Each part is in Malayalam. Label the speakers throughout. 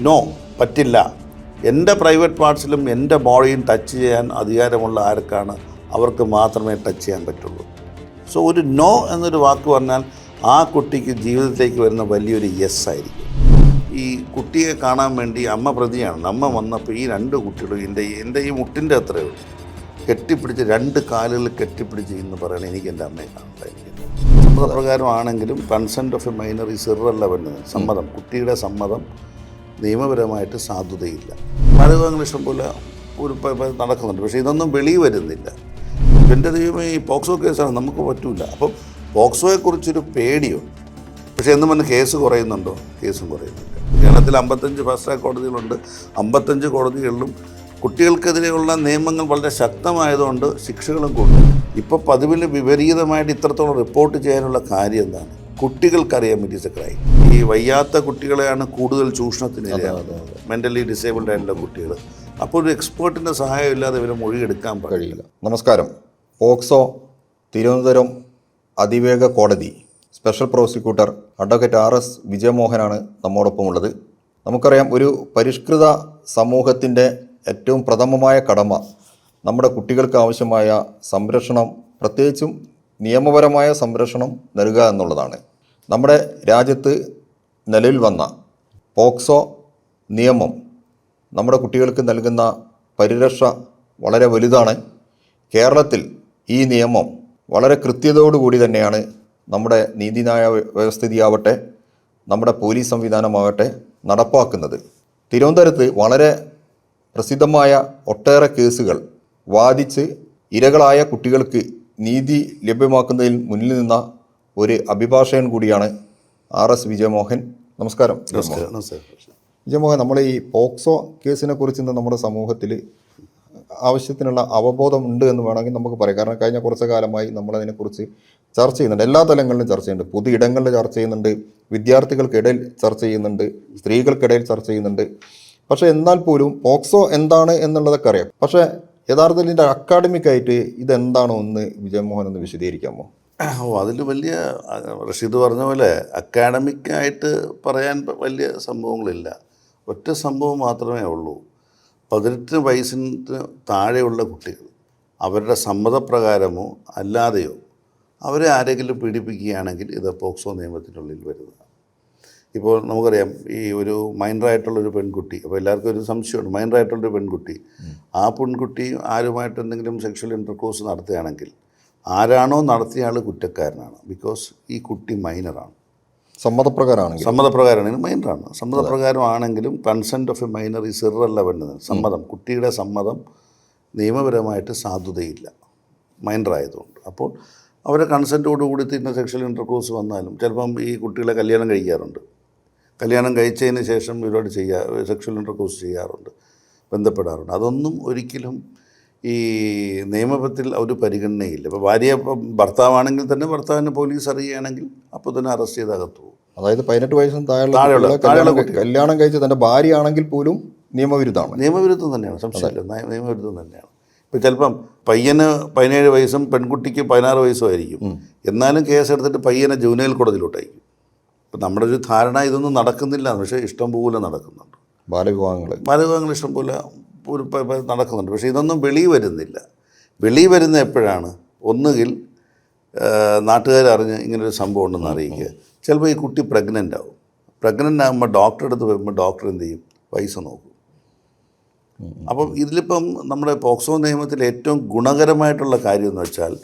Speaker 1: നോ, പറ്റില്ല. എൻ്റെ പ്രൈവറ്റ് പാർട്സിലും എൻ്റെ ബോഡിയും ടച്ച് ചെയ്യാൻ അധികാരമുള്ള ആർക്കാണ് അവർക്ക് മാത്രമേ ടച്ച് ചെയ്യാൻ പറ്റുള്ളൂ. സോ ഒരു നോ എന്നൊരു വാക്ക് പറഞ്ഞാൽ ആ കുട്ടിക്ക് ജീവിതത്തിലേക്ക് വരുന്ന വലിയൊരു യെസ് ആയിരിക്കും. ഈ കുട്ടിയെ കാണാൻ വേണ്ടി അമ്മ പ്രതിയാണ്. അമ്മ വന്നപ്പോൾ ഈ രണ്ട് കുട്ടികളും എൻ്റെ ഈ മുട്ടിൻ്റെ അത്രയേ ഉള്ളൂ കെട്ടിപ്പിടിച്ച്, രണ്ട് കാലുകൾ കെട്ടിപ്പിടിച്ച് എന്ന് പറയണത് എനിക്ക് എൻ്റെ അമ്മയെ കാണാൻ. സമ്മതപ്രകാരമാണെങ്കിലും consent of a minor is irrelevant. സമ്മതം, കുട്ടിയുടെ സമ്മതം നിയമപരമായിട്ട് സാധുതയില്ല. ബാലവിവാഹങ്ങൾ ഇഷ്ടംപോലെ നടക്കുന്നുണ്ട്, പക്ഷേ ഇതൊന്നും വെളിയിൽ വരുന്നില്ല. എൻ്റെ ദൈവമേ, ഈ പോക്സോ കേസാണ്, നമുക്ക് പറ്റില്ല. അപ്പം പോക്സോയെക്കുറിച്ചൊരു പേടിയുണ്ട്. പക്ഷേ എന്നും പറഞ്ഞ് കേസ് കുറയുന്നുണ്ടോ? കേസും കുറയുന്നില്ല. കേരളത്തിൽ 55 ഫാസ്റ്റ് ട്രാക്ക് കോടതികളുണ്ട്. 55 കോടതികളിലും കുട്ടികൾക്കെതിരെയുള്ള നിയമങ്ങൾ വളരെ ശക്തമായതുകൊണ്ട് ശിക്ഷകളും കൂടും. ഇപ്പോൾ പതിവിൽ വിപരീതമായിട്ട് ഇത്രത്തോളം റിപ്പോർട്ട് ചെയ്യാനുള്ള കാര്യം എന്താണ്? കുട്ടികൾക്കറിയാം ഇറ്റ് ഈസ് എ ക്രൈം. ഈ വയ്യാത്ത കുട്ടികളെയാണ് കൂടുതൽ ചൂഷണത്തിന് ഇരയാകുന്നത്, മെൻ്റലി ഡിസേബിൾഡ് ആയിട്ടുള്ള കുട്ടികൾ. അപ്പോൾ ഒരു എക്സ്പേർട്ടിൻ്റെ സഹായം ഇല്ലാതെ ഇവരെ മൊഴിയെടുക്കാൻ കഴിയില്ല.
Speaker 2: നമസ്കാരം. പോക്സോ തിരുവനന്തപുരം അതിവേഗ കോടതി സ്പെഷ്യൽ പ്രോസിക്യൂട്ടർ അഡ്വക്കേറ്റ് RS വിജയമോഹനാണ് നമ്മോടൊപ്പം ഉള്ളത്. നമുക്കറിയാം, ഒരു പരിഷ്കൃത സമൂഹത്തിൻ്റെ ഏറ്റവും പ്രഥമമായ കടമ നമ്മുടെ കുട്ടികൾക്ക് ആവശ്യമായ സംരക്ഷണം, പ്രത്യേകിച്ചും നിയമപരമായ സംരക്ഷണം നൽകുക എന്നുള്ളതാണ്. നമ്മുടെ രാജ്യത്ത് നിലവിൽ വന്ന പോക്സോ നിയമം നമ്മുടെ കുട്ടികൾക്ക് നൽകുന്ന പരിരക്ഷ വളരെ വലുതാണ്. കേരളത്തിൽ ഈ നിയമം വളരെ കൃത്യതയോടുകൂടി തന്നെയാണ് നമ്മുടെ നീതിന്യായ വ്യവസ്ഥിതിയാവട്ടെ, നമ്മുടെ പോലീസ് സംവിധാനമാവട്ടെ നടപ്പാക്കുന്നത്. തിരുവനന്തപുരത്ത് വളരെ പ്രസിദ്ധമായ ഒട്ടേറെ കേസുകൾ വാദിച്ച് ഇരകളായ കുട്ടികൾക്ക് നീതി ലഭ്യമാക്കുന്നതിൽ മുന്നിൽ നിന്ന ഒരു അഭിഭാഷകൻ കൂടിയാണ് RS വിജയമോഹൻ. നമസ്കാരം. വിജയമോഹൻ, നമ്മൾ ഈ പോക്സോ കേസിനെ കുറിച്ച് നമ്മുടെ സമൂഹത്തിൽ ആവശ്യത്തിനുള്ള അവബോധം ഉണ്ട് എന്ന് വേണമെങ്കിൽ നമുക്ക് പറയാം. കാരണം കഴിഞ്ഞ കുറച്ച് കാലമായി നമ്മളതിനെക്കുറിച്ച് ചർച്ച ചെയ്യുന്നുണ്ട്, എല്ലാ തലങ്ങളിലും ചർച്ച ചെയ്യുന്നുണ്ട്. പൊതു ഇടങ്ങളിൽ ചർച്ച ചെയ്യുന്നുണ്ട്, വിദ്യാർത്ഥികൾക്കിടയിൽ ചർച്ച ചെയ്യുന്നുണ്ട്, സ്ത്രീകൾക്കിടയിൽ ചർച്ച ചെയ്യുന്നുണ്ട്. പക്ഷേ എന്നാൽ പോലും പോക്സോ എന്താണ് എന്നുള്ളതൊക്കെ അറിയാം. പക്ഷേ യഥാർത്ഥത്തിൽ ഇതിൻ്റെ അക്കാഡമിക്കായിട്ട് ഇതെന്താണോ ഒന്ന് വിജയമോഹൻ ഒന്ന് വിശദീകരിക്കാമോ?
Speaker 1: അതിൽ വലിയ റഷീദ് പറഞ്ഞ പോലെ അക്കാഡമിക്കായിട്ട് പറയാൻ വലിയ സംഭവങ്ങളില്ല. ഒറ്റ സംഭവം മാത്രമേ ഉള്ളൂ. 18 വയസ്സിന് താഴെയുള്ള കുട്ടികൾ അവരുടെ സമ്മതപ്രകാരമോ അല്ലാതെയോ അവരെ ആരെങ്കിലും പീഡിപ്പിക്കുകയാണെങ്കിൽ ഇത് പോക്സോ നിയമത്തിനുള്ളിൽ വരുന്നതാണ്. ഇപ്പോൾ നമുക്കറിയാം, ഈ ഒരു മൈനറായിട്ടുള്ളൊരു പെൺകുട്ടി, അപ്പോൾ എല്ലാവർക്കും ഒരു സംശയമുണ്ട്, മൈനറായിട്ടുള്ളൊരു പെൺകുട്ടി, ആ പെൺകുട്ടി ആരുമായിട്ട് എന്തെങ്കിലും സെക്ഷൽ ഇൻ്റർകോഴ്സ് നടത്തുകയാണെങ്കിൽ ആരാണോ നടത്തിയ ആൾ കുറ്റക്കാരനാണ്. ബിക്കോസ് ഈ കുട്ടി മൈനറാണ്. സമ്മതപ്രകാരമാണെങ്കിൽ മൈനറാണ്. സമ്മതപ്രകാരമാണെങ്കിലും consent of a minor is irrelevant. സമ്മതം, കുട്ടിയുടെ സമ്മതം നിയമപരമായിട്ട് സാധുതയില്ല മൈനറായതുകൊണ്ട്. അപ്പോൾ അവരെ കൺസെൻറ്റോടുകൂടി തന്നെ സെക്ഷൽ ഇൻ്റർകോഴ്സ് വന്നാലും ചിലപ്പം ഈ കുട്ടികളെ കല്യാണം കഴിക്കാറുണ്ട്. കല്യാണം കഴിച്ചതിന് ശേഷം ഇവരോട് സെക്ഷൽ ഇൻ്റർകോഴ്സ് ചെയ്യാറുണ്ട്, ബന്ധപ്പെടാറുണ്ട്. അതൊന്നും ഒരിക്കലും ഈ നിയമത്തിൽ ഒരു പരിഗണനയില്ല. ഇപ്പോൾ ഭാര്യ ഭർത്താവാണെങ്കിൽ തന്നെ ഭർത്താവിനെ പോലീസ് അറിയുകയാണെങ്കിൽ അപ്പോൾ തന്നെ അറസ്റ്റ് ചെയ്ത് അകത്തു പോകും.
Speaker 2: അതായത് 18 വയസ്സിന് താഴെയുള്ള കല്യാണം കഴിച്ച തൻ്റെ ഭാര്യ ആണെങ്കിൽ പോലും നിയമവിരുദ്ധമാണ്.
Speaker 1: നിയമവിരുദ്ധം തന്നെയാണ്, സംശയമില്ല, നിയമവിരുദ്ധം തന്നെയാണ്. ഇപ്പോൾ ചിലപ്പം പയ്യന് 17 വയസ്സും പെൺകുട്ടിക്ക് 16 വയസ്സും ആയിരിക്കും. എന്നാലും കേസെടുത്തിട്ട് പയ്യനെ ജുവനൈൽ കോടതിയിലോട്ടായിരിക്കും. ഇപ്പം നമ്മുടെ ഒരു ധാരണ ഇതൊന്നും നടക്കുന്നില്ല, പക്ഷേ ഇഷ്ടംപോലെ നടക്കുന്നുണ്ട്. ബാലവിവാഹങ്ങൾ ഇഷ്ടംപോലെ നടക്കുന്നുണ്ട്, പക്ഷേ ഇതൊന്നും വെളിയിൽ വരുന്നില്ല. വെളിയിൽ വരുന്ന എപ്പോഴാണ്? ഒന്നുകിൽ നാട്ടുകാരറിഞ്ഞ് ഇങ്ങനൊരു സംഭവം ഉണ്ടെന്ന് അറിയിക്കുക. ചിലപ്പോൾ ഈ കുട്ടി പ്രഗ്നൻ്റ് ആവും. പ്രഗ്നൻ്റ് ആകുമ്പോൾ ഡോക്ടറെ അടുത്ത് വരുമ്പോൾ ഡോക്ടർ എന്ത് ചെയ്യും? വയസ്സ് നോക്കും. അപ്പം ഇതിലിപ്പം നമ്മുടെ പോക്സോ നിയമത്തിൽ ഏറ്റവും ഗുണകരമായിട്ടുള്ള കാര്യം എന്ന് വെച്ചാൽ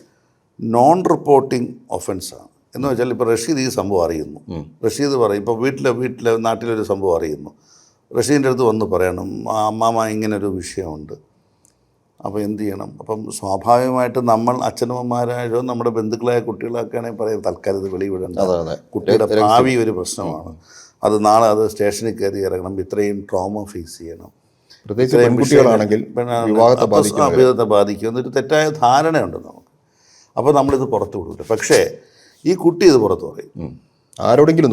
Speaker 1: നോൺ റിപ്പോർട്ടിംഗ് ഒഫൻസാണ്. എന്ന് വെച്ചാൽ ഇപ്പോൾ റഷീദ് ഈ സംഭവം അറിയുന്നു, റഷീദ് പറയും, ഇപ്പോൾ വീട്ടിലെ നാട്ടിലൊരു സംഭവം അറിയുന്നു, റഷീദിൻ്റെ അടുത്ത് വന്ന് പറയണം, അമ്മാമ്മ ഇങ്ങനൊരു വിഷയമുണ്ട്, അപ്പോൾ എന്ത് ചെയ്യണം? അപ്പം സ്വാഭാവികമായിട്ട് നമ്മൾ അച്ഛനമ്മമാരായോ നമ്മുടെ ബന്ധുക്കളായ കുട്ടികളൊക്കെയാണെങ്കിൽ പറയും, തൽക്കാലം ഇത് വെളിവിടേണ്ട, കുട്ടിയുടെ ഭാവി ഒരു പ്രശ്നമാണ്, അത് നാളെ അത് സ്റ്റേഷനിൽ കയറി ഇറങ്ങണം, ഇത്രയും ട്രോമ ഫേസ് ചെയ്യണം,
Speaker 2: പെൺകുട്ടികളാണെങ്കിൽ
Speaker 1: വിവാഹത്തെ ബാധിക്കും എന്നൊരു തെറ്റായ ധാരണയുണ്ട് നമുക്ക്. അപ്പോൾ നമ്മളിത് പുറത്തു വിടില്ല. പക്ഷേ ഈ കുട്ടി ഇത് പുറത്ത് പറയും,
Speaker 2: ആരോടെങ്കിലും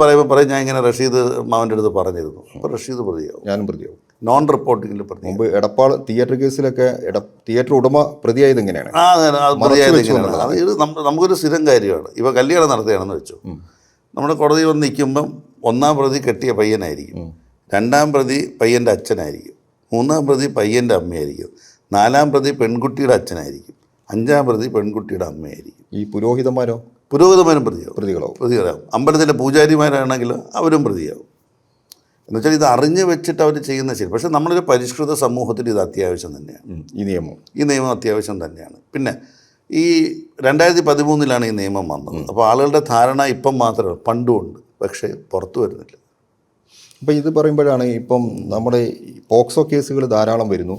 Speaker 1: പറയും ഞാൻ ഇങ്ങനെ റഷീദ് മാവൻ്റെ അടുത്ത് പറഞ്ഞിരുന്നു. അപ്പോൾ റഷീദ് പ്രതിയാവും,
Speaker 2: ഞാനും പ്രതിയാവും.
Speaker 1: നോൺ റിപ്പോർട്ടിങ്ങിൽ പ്രതി.
Speaker 2: മുമ്പ് എടപ്പാൾ തിയേറ്റർ കേസിലൊക്കെ തിയേറ്റർ ഉടമ പ്രതിയായത് എങ്ങനെയാണ്?
Speaker 1: പ്രതിയായത് എങ്ങനെയാണ്? ഇത് നമുക്കൊരു സ്ഥിരം കാര്യമാണ്. ഇപ്പോൾ കല്യാണം നടത്തുകയാണെന്ന് വെച്ചു, നമ്മുടെ കോടതിയിൽ വന്ന് നിൽക്കുമ്പം 1-ാം പ്രതി കെട്ടിയ പയ്യനായിരിക്കും, രണ്ടാം പ്രതി പയ്യൻ്റെ അച്ഛനായിരിക്കും, മൂന്നാം പ്രതി പയ്യൻ്റെ അമ്മയായിരിക്കും, നാലാം പ്രതി പെൺകുട്ടിയുടെ അച്ഛനായിരിക്കും, അഞ്ചാം പ്രതി പെൺകുട്ടിയുടെ അമ്മയായിരിക്കും.
Speaker 2: ഈ പുരോഹിതന്മാരോ?
Speaker 1: പുരോഹിതന്മാരും
Speaker 2: പ്രതികളാവും.
Speaker 1: പ്രതികളാവും. അമ്പലത്തിലെ പൂജാരിമാരാണെങ്കിൽ അവരും പ്രതിയാവും. എന്നുവെച്ചാൽ ഇത് അറിഞ്ഞ് വെച്ചിട്ട് അവർ ചെയ്യുന്ന ശരി. പക്ഷേ നമ്മളൊരു പരിഷ്കൃത സമൂഹത്തിൽ ഇത് അത്യാവശ്യം തന്നെയാണ്. ഈ നിയമം അത്യാവശ്യം തന്നെയാണ്. പിന്നെ ഈ 2013 ഈ നിയമം വന്നത്. അപ്പോൾ ആളുകളുടെ ധാരണ ഇപ്പം മാത്രമല്ല, പണ്ടുമുണ്ട്, പക്ഷേ പുറത്തു വരുന്നില്ല.
Speaker 2: അപ്പോൾ ഇത് പറയുമ്പോഴാണ് ഇപ്പം നമ്മുടെ പോക്സോ കേസുകൾ ധാരാളം വരുന്നു.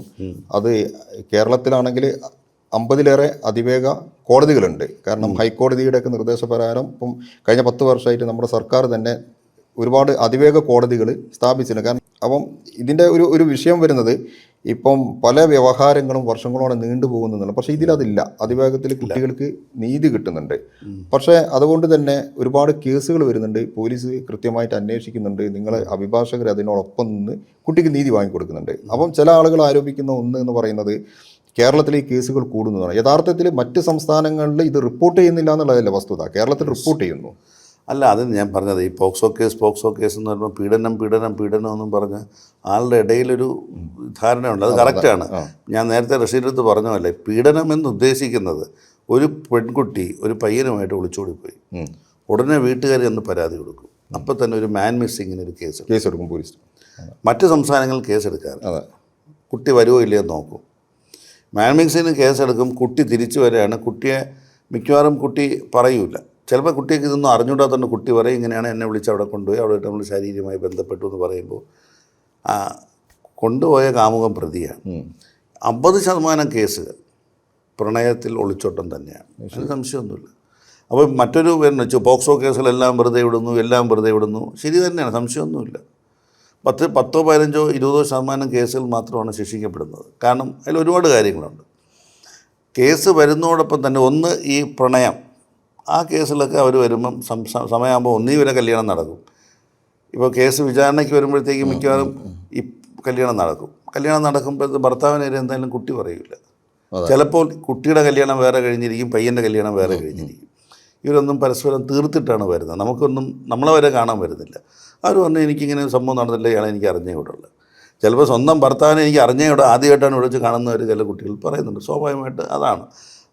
Speaker 2: അത് കേരളത്തിലാണെങ്കിൽ 50-ലേറെ അതിവേഗ കോടതികളുണ്ട്. കാരണം ഹൈക്കോടതിയുടെയൊക്കെ നിർദ്ദേശപ്രകാരം ഇപ്പം കഴിഞ്ഞ 10 വർഷമായിട്ട് നമ്മുടെ സർക്കാർ തന്നെ ഒരുപാട് അതിവേഗ കോടതികൾ സ്ഥാപിച്ചിട്ടുണ്ട്. കാരണം അപ്പം ഇതിൻ്റെ ഒരു വിഷയം വരുന്നത് ഇപ്പം പല വ്യവഹാരങ്ങളും വർഷങ്ങളോടെ നീണ്ടുപോകുന്നുണ്ട്. പക്ഷേ ഇതിലതില്ല. അതിവേഗത്തിൽ കുട്ടികൾക്ക് നീതി കിട്ടുന്നുണ്ട്. പക്ഷേ അതുകൊണ്ട് തന്നെ ഒരുപാട് കേസുകൾ വരുന്നുണ്ട്. പോലീസ് കൃത്യമായിട്ട് അന്വേഷിക്കുന്നുണ്ട്. നിങ്ങൾ അഭിഭാഷകർ അതിനോടൊപ്പം നിന്ന് കുട്ടിക്ക് നീതി വാങ്ങിക്കൊടുക്കുന്നുണ്ട്. അപ്പം ചില ആളുകൾ ആരോപിക്കുന്ന ഒന്ന് എന്ന് പറയുന്നത് കേരളത്തിൽ ഈ കേസുകൾ കൂടുന്നതാണ്. യഥാർത്ഥത്തിൽ മറ്റ് സംസ്ഥാനങ്ങളിൽ ഇത് റിപ്പോർട്ട് ചെയ്യുന്നില്ല എന്നുള്ളതല്ല വസ്തുത. കേരളത്തിൽ റിപ്പോർട്ട് ചെയ്യുന്നു.
Speaker 1: അല്ല, അത് ഞാൻ പറഞ്ഞത് ഈ പോക്സോ കേസ് എന്ന് പറയുമ്പോൾ പീഡനം എന്നും പറഞ്ഞ് ആളുടെ ഇടയിലൊരു ധാരണയുണ്ട്. അത് കറക്റ്റാണ്. ഞാൻ നേരത്തെ റഷീദത്ത് പറഞ്ഞതല്ലേ, പീഡനം എന്ന് ഉദ്ദേശിക്കുന്നത് ഒരു പെൺകുട്ടി ഒരു പയ്യനുമായിട്ട് ഒളിച്ചോടിപ്പോയി, ഉടനെ വീട്ടുകാർ എന്ന് പരാതി കൊടുക്കും. അപ്പോൾ തന്നെ ഒരു മാൻ മിസ്സിങ്ങിന് ഒരു കേസെടുക്കും പോലീസ്. മറ്റ് സംസ്ഥാനങ്ങളിൽ കേസെടുക്കാറ് കുട്ടി വരുമോ ഇല്ലയോ നോക്കും. മാൻ മിസ്സിങ്ങിന് കേസെടുക്കും. കുട്ടി തിരിച്ചു വരികയാണ്. കുട്ടിയെ മിക്കവാറും കുട്ടി പറയൂല. ചിലപ്പോൾ കുട്ടിക്ക് ഇതൊന്നും അറിഞ്ഞുകൂടാത്തതുകൊണ്ട് കുട്ടി പറയും, ഇങ്ങനെയാണ് എന്നെ വിളിച്ച് അവിടെ കൊണ്ടുപോയി, അവിടെ നമ്മൾ ശാരീരികമായി ബന്ധപ്പെട്ടു എന്ന് പറയുമ്പോൾ കൊണ്ടുപോയ കാമുകം പ്രതിയാണ്. 50% കേസുകൾ പ്രണയത്തിൽ ഒളിച്ചോട്ടം തന്നെയാണ്. അതിന് സംശയമൊന്നുമില്ല. അപ്പോൾ മറ്റൊരു വെച്ചു പോക്സോ കേസുകളെല്ലാം വെറുതെ വിടുന്നു. ശരി തന്നെയാണ്, സംശയമൊന്നുമില്ല. 10, 15, 20% കേസുകൾ മാത്രമാണ് ശിക്ഷിക്കപ്പെടുന്നത്. കാരണം അതിൽ ഒരുപാട് കാര്യങ്ങളുണ്ട്. കേസ് വരുന്നതോടൊപ്പം തന്നെ ഒന്ന് ഈ പ്രണയം, ആ കേസിലൊക്കെ അവർ വരുമ്പം സമയമാകുമ്പോൾ ഒന്നീവരെ കല്യാണം നടക്കും. ഇപ്പോൾ കേസ് വിചാരണയ്ക്ക് വരുമ്പോഴത്തേക്കും മിക്കവാറും ഈ കല്യാണം നടക്കുമ്പോൾ ഭർത്താവിനെതിരെ എന്തായാലും കുട്ടി പറയില്ല. ചിലപ്പോൾ കുട്ടിയുടെ കല്യാണം വേറെ കഴിഞ്ഞിരിക്കും, പയ്യൻ്റെ കല്യാണം വേറെ കഴിഞ്ഞിരിക്കും. ഇവരൊന്നും പരസ്പരം തീർത്തിട്ടാണ് വരുന്നത്. നമ്മളെ വരെ കാണാൻ വരുന്നില്ല. അവർ പറഞ്ഞു എനിക്കിങ്ങനെ സംഭവം നടന്നില്ല, ഇയാളെ എനിക്ക് അറിഞ്ഞേ വിടുള്ളൂ. ചിലപ്പോൾ സ്വന്തം ഭർത്താവിനെ എനിക്ക് അറിഞ്ഞേ വിടുക ആദ്യമായിട്ടാണ് വിളിച്ച് കാണുന്നവർ ചില കുട്ടികൾ പറയുന്നുണ്ട്. സ്വാഭാവികമായിട്ട് അതാണ്.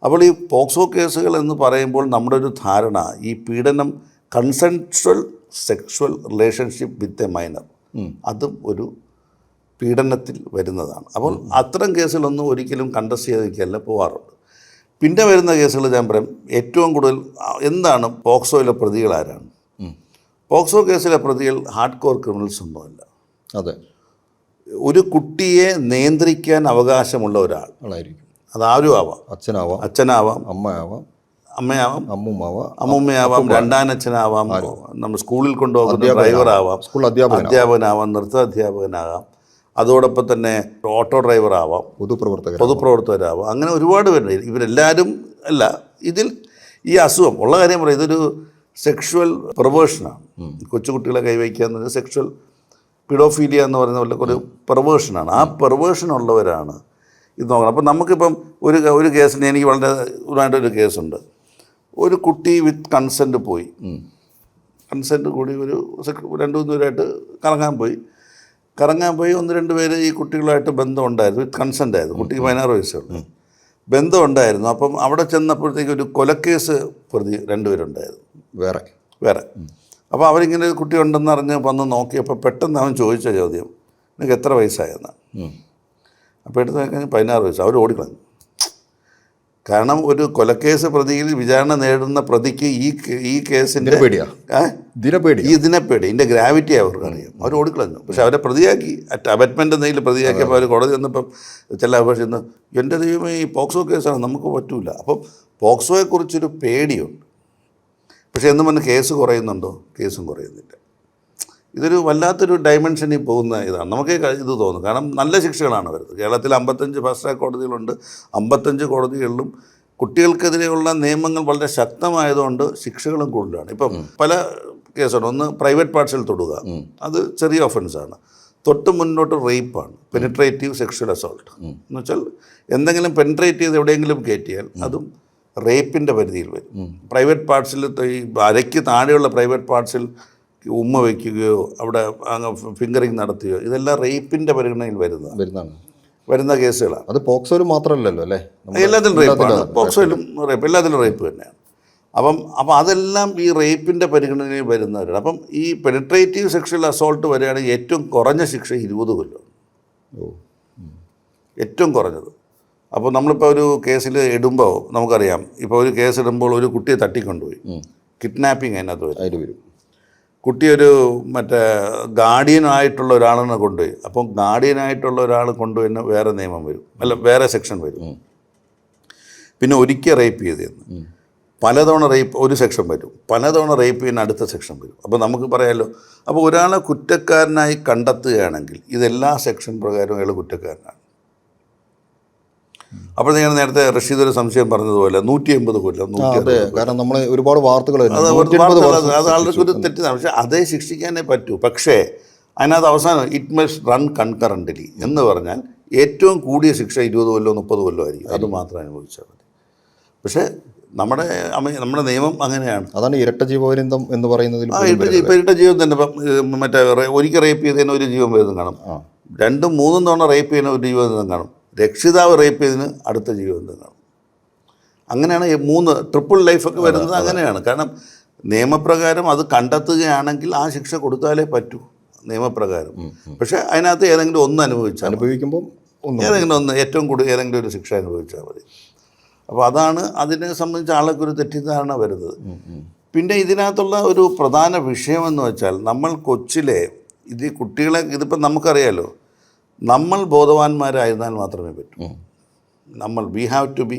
Speaker 1: അപ്പോൾ ഈ പോക്സോ കേസുകൾ എന്ന് പറയുമ്പോൾ നമ്മുടെ ഒരു ധാരണ ഈ പീഡനം consensual sexual relationship with a minor, അതും ഒരു പീഡനത്തിൽ വരുന്നതാണ്. അപ്പോൾ അത്തരം കേസുകളൊന്നും ഒരിക്കലും കണ്ടസ്റ്റ് ചെയ്തേക്കല്ല പോകാറുണ്ട്. പിന്നെ വരുന്ന കേസുകൾ ഞാൻ പറയും, ഏറ്റവും കൂടുതൽ എന്താണ് പോക്സോയിലെ പ്രതികൾ ആരാണ്? പോക്സോ കേസിലെ പ്രതികൾ ഹാർഡ് കോർ ക്രിമിനൽസ് ഒന്നുമല്ല.
Speaker 2: അതെ,
Speaker 1: ഒരു കുട്ടിയെ നിയന്ത്രിക്കാൻ അവകാശമുള്ള ഒരാളായിരിക്കും. അതാരും ആവാം. അച്ഛനാവാം, അമ്മയാവാം, അമ്മുമ്മയാവാം, രണ്ടാനച്ഛനാവാം, നമ്മൾ സ്കൂളിൽ കൊണ്ടുപോകുന്ന ഡ്രൈവറാവാം, അധ്യാപകനാവാം, നൃത്ത അധ്യാപകനാകാം, അതോടൊപ്പം തന്നെ ഓട്ടോ ഡ്രൈവറാവാം, പൊതുപ്രവർത്തകരാവാം. അങ്ങനെ ഒരുപാട് പേരുണ്ട്. ഇവരെല്ലാവരും അല്ല, ഇതിൽ ഈ അസുഖം ഉള്ള കാര്യം പറയാം, ഇതൊരു സെക്ഷുവൽ പെർവേർഷനാണ്. കൊച്ചുകുട്ടികളെ കൈവയ്ക്കുക എന്നത് സെക്ഷുവൽ പിഡോഫീലിയ എന്ന് പറയുന്ന പോലെ ഒരു പെർവേർഷനാണ്. ആ പെർവേർഷനുള്ളവരാണ് ഇത് നോക്കണം. അപ്പം നമുക്കിപ്പം ഒരു കേസിന് എനിക്ക് വളരെ ഉദാഹരണമായിട്ടൊരു കേസുണ്ട്. ഒരു കുട്ടി വിത്ത് കൺസെൻറ്റ് പോയി, കൺസെൻറ്റ് കൂടി ഒരു 2-3 പേരായിട്ട് കറങ്ങാൻ പോയി. 1-2 പേര് ഈ കുട്ടികളായിട്ട് ബന്ധമുണ്ടായിരുന്നു, വിത്ത് കൺസെൻ്റ് ആയിരുന്നു. കുട്ടിക്ക് 16 വയസ്സുള്ളൂ, ബന്ധമുണ്ടായിരുന്നു. അപ്പം അവിടെ ചെന്നപ്പോഴത്തേക്ക് ഒരു കൊലക്കേസ് പ്രതി 2 പേരുണ്ടായിരുന്നു വേറെ. അപ്പോൾ അവരിങ്ങനെ കുട്ടി ഉണ്ടെന്ന് അറിഞ്ഞ് വന്ന് നോക്കിയപ്പോൾ പെട്ടെന്ന് അവൻ ചോദിച്ച ചോദ്യം, നിനക്ക് എത്ര വയസ്സായെന്നാണ്. അപ്പോൾ എടുത്ത് 16 വയസ്സ്. അവർ ഓടിക്കളഞ്ഞു. കാരണം ഒരു കൊലക്കേസ് പ്രതിയിൽ വിചാരണ നേടുന്ന പ്രതിക്ക് ഈ കേസിൻ്റെ ഇതിനെപ്പേടി ഇതിൻ്റെ ഗ്രാവിറ്റി അവർക്കറിയാം. അവർ ഓടിക്കളഞ്ഞു. പക്ഷെ അവരെ പ്രതിയാക്കി, അബറ്റ്മെൻ്റ് എന്തെങ്കിലും പ്രതിയാക്കിയപ്പോൾ അവർ കോടതി വന്നപ്പം ചില അപേക്ഷ എൻ്റെ ദൈവമേ ഈ പോക്സോ കേസാണ്, നമുക്ക് പറ്റൂല. അപ്പം പോക്സോയെക്കുറിച്ചൊരു പേടിയുണ്ട്. പക്ഷേ എന്നും പറഞ്ഞ് കേസ് കുറയുന്നുണ്ടോ? കേസും കുറയുന്നില്ല. ഇതൊരു വല്ലാത്തൊരു ഡയമെൻഷനിൽ പോകുന്ന ഇതാണ്. നമുക്കേ ഇത് തോന്നും. കാരണം നല്ല ശിക്ഷകളാണ് വരുന്നത്. കേരളത്തിൽ 55 ഫാസ്റ്റ് ട്രാക്ക് കോടതികളുണ്ട്. 55 കോടതികളിലും കുട്ടികൾക്കെതിരെയുള്ള നിയമങ്ങൾ വളരെ ശക്തമായതുകൊണ്ട് ശിക്ഷകളും കൂടുതലാണ്. ഇപ്പം പല കേസുണ്ട്. ഒന്ന് പ്രൈവറ്റ് പാർട്സിൽ തൊടുക, അത് ചെറിയ ഒഫൻസാണ്. തൊട്ട് മുന്നോട്ട് റേപ്പാണ്, പെനിട്രേറ്റീവ് സെക്ഷൽ അസോൾട്ട് എന്ന് വെച്ചാൽ എന്തെങ്കിലും പെനിട്രേറ്റ് ചെയ്ത് എവിടെയെങ്കിലും കയറ്റിയാൽ അതും റേപ്പിൻ്റെ പരിധിയിൽ വരും. പ്രൈവറ്റ് പാർട്സിൽ ഈ അരയ്ക്ക് താഴെയുള്ള പ്രൈവറ്റ് പാർട്സിൽ ഉമ്മ വയ്ക്കുകയോ അവിടെ അങ്ങ് ഫിംഗറിങ് നടത്തുകയോ ഇതെല്ലാം റേപ്പിൻ്റെ പരിഗണനയിൽ വരുന്ന കേസുകളാണ്.
Speaker 2: അത് പോക്സോയിൽ മാത്രമല്ലല്ലോ അല്ലേ,
Speaker 1: എല്ലാത്തിലും റേപ്പാണ്. പോക്സോയിലും റേപ്പ്, എല്ലാത്തിലും റേപ്പ് തന്നെയാണ്. അപ്പം അതെല്ലാം ഈ റേപ്പിൻ്റെ പരിഗണനയിൽ വരുന്നവരാണ്. അപ്പം ഈ പെനിട്രേറ്റീവ് സെക്ഷൽ അസോൾട്ട് വരികയാണെങ്കിൽ ഏറ്റവും കുറഞ്ഞ ശിക്ഷ 20 കൊല്ലം, ഏറ്റവും കുറഞ്ഞത്. അപ്പോൾ നമ്മളിപ്പോൾ ഒരു കേസിൽ ഇടുമ്പോൾ നമുക്കറിയാം, ഇപ്പോൾ ഒരു കേസ് ഇടുമ്പോൾ ഒരു കുട്ടിയെ തട്ടിക്കൊണ്ടുപോയി, കിഡ്നാപ്പിംഗ് അതിനകത്ത് വരും. കുട്ടിയൊരു മറ്റേ ഗാർഡിയനായിട്ടുള്ള ഒരാളിനെ കൊണ്ടുപോയി, അപ്പം ഗാർഡിയനായിട്ടുള്ള ഒരാൾ കൊണ്ടുപോയി വേറെ നിയമം വരും, അല്ല വേറെ സെക്ഷൻ വരും. പിന്നെ ഒരിക്കൽ റേപ്പ് ചെയ്തതെന്ന് പലതവണ റേപ്പ് ഒരു സെക്ഷൻ വരും, പലതവണ റേപ്പ് ചെയ്യുന്ന അടുത്ത സെക്ഷൻ വരും. അപ്പോൾ നമുക്ക് പറയാമല്ലോ, അപ്പോൾ ഒരാളെ കുറ്റക്കാരനായി കണ്ടെത്തുകയാണെങ്കിൽ ഇതെല്ലാ സെക്ഷൻ പ്രകാരവും അയാൾ കുറ്റക്കാരനാണ്. അപ്പോൾ ഞാൻ നേരത്തെ റഷീദ് ഒരു സംശയം പറഞ്ഞതുപോലെ 180 കൊല്ലം,
Speaker 2: കാരണം നമ്മൾ ഒരുപാട് വാർത്തകൾ
Speaker 1: അത് ആൾക്ക് ഒരു തെറ്റിതാണ്. പക്ഷേ അതേ ശിക്ഷിക്കാനേ പറ്റൂ. പക്ഷേ അതിനകത്ത് അവസാനം ഇറ്റ് മസ്റ്റ് റൺ കൺകറൻ്റ്ലി എന്ന് പറഞ്ഞാൽ ഏറ്റവും കൂടിയ ശിക്ഷ 20 കൊല്ലോ 30 കൊല്ലോ ആയിരിക്കും, അത് മാത്രം അനുഭവിച്ചാൽ മതി. പക്ഷേ നമ്മുടെ നിയമം അങ്ങനെയാണ്.
Speaker 2: അതാണ് ഇരട്ട ജീവപര്യന്തം എന്ന് പറയുന്നതിൽ.
Speaker 1: ഇരട്ട ജീവൻ തന്നെ. ഇപ്പം മറ്റേ ഒരിക്കൽ റേപ്പ് ചെയ്തതിന് ഒരു ജീവൻ വേദം കാണും, 2, 3 തവണ റേപ്പ് ചെയ്യുന്ന ഒരു ജീവബന്ധം കാണും, രക്ഷിതാവ് റേപ്പ് ചെയ്തതിന് അടുത്ത ജീവബന്ധം കാണും. അങ്ങനെയാണ് 3 ട്രിപ്പിൾ ലൈഫൊക്കെ വരുന്നത്. അങ്ങനെയാണ്. കാരണം നിയമപ്രകാരം അത് കണ്ടെത്തുകയാണെങ്കിൽ ആ ശിക്ഷ കൊടുത്താലേ പറ്റൂ നിയമപ്രകാരം. പക്ഷേ അതിനകത്ത് ഏതെങ്കിലും ഒന്ന് അനുഭവിക്കുമ്പോൾ ഏതെങ്കിലും ഒന്ന് ഏറ്റവും കൂടുതൽ ഏതെങ്കിലും ഒരു ശിക്ഷ അനുഭവിച്ചാൽ മതി. അപ്പോൾ അതാണ് അതിനെ സംബന്ധിച്ച് ആളൊക്കെ ഒരു തെറ്റിദ്ധാരണ വരുന്നത്. പിന്നെ ഇതിനകത്തുള്ള ഒരു പ്രധാന വിഷയമെന്ന് വെച്ചാൽ നമ്മൾ കൊച്ചിലെ ഇത് കുട്ടികളെ ഇതിപ്പം നമുക്കറിയാലോ, നമ്മൾ ബോധവാന്മാരായിരുന്നാൽ മാത്രമേ പറ്റൂ. We have to be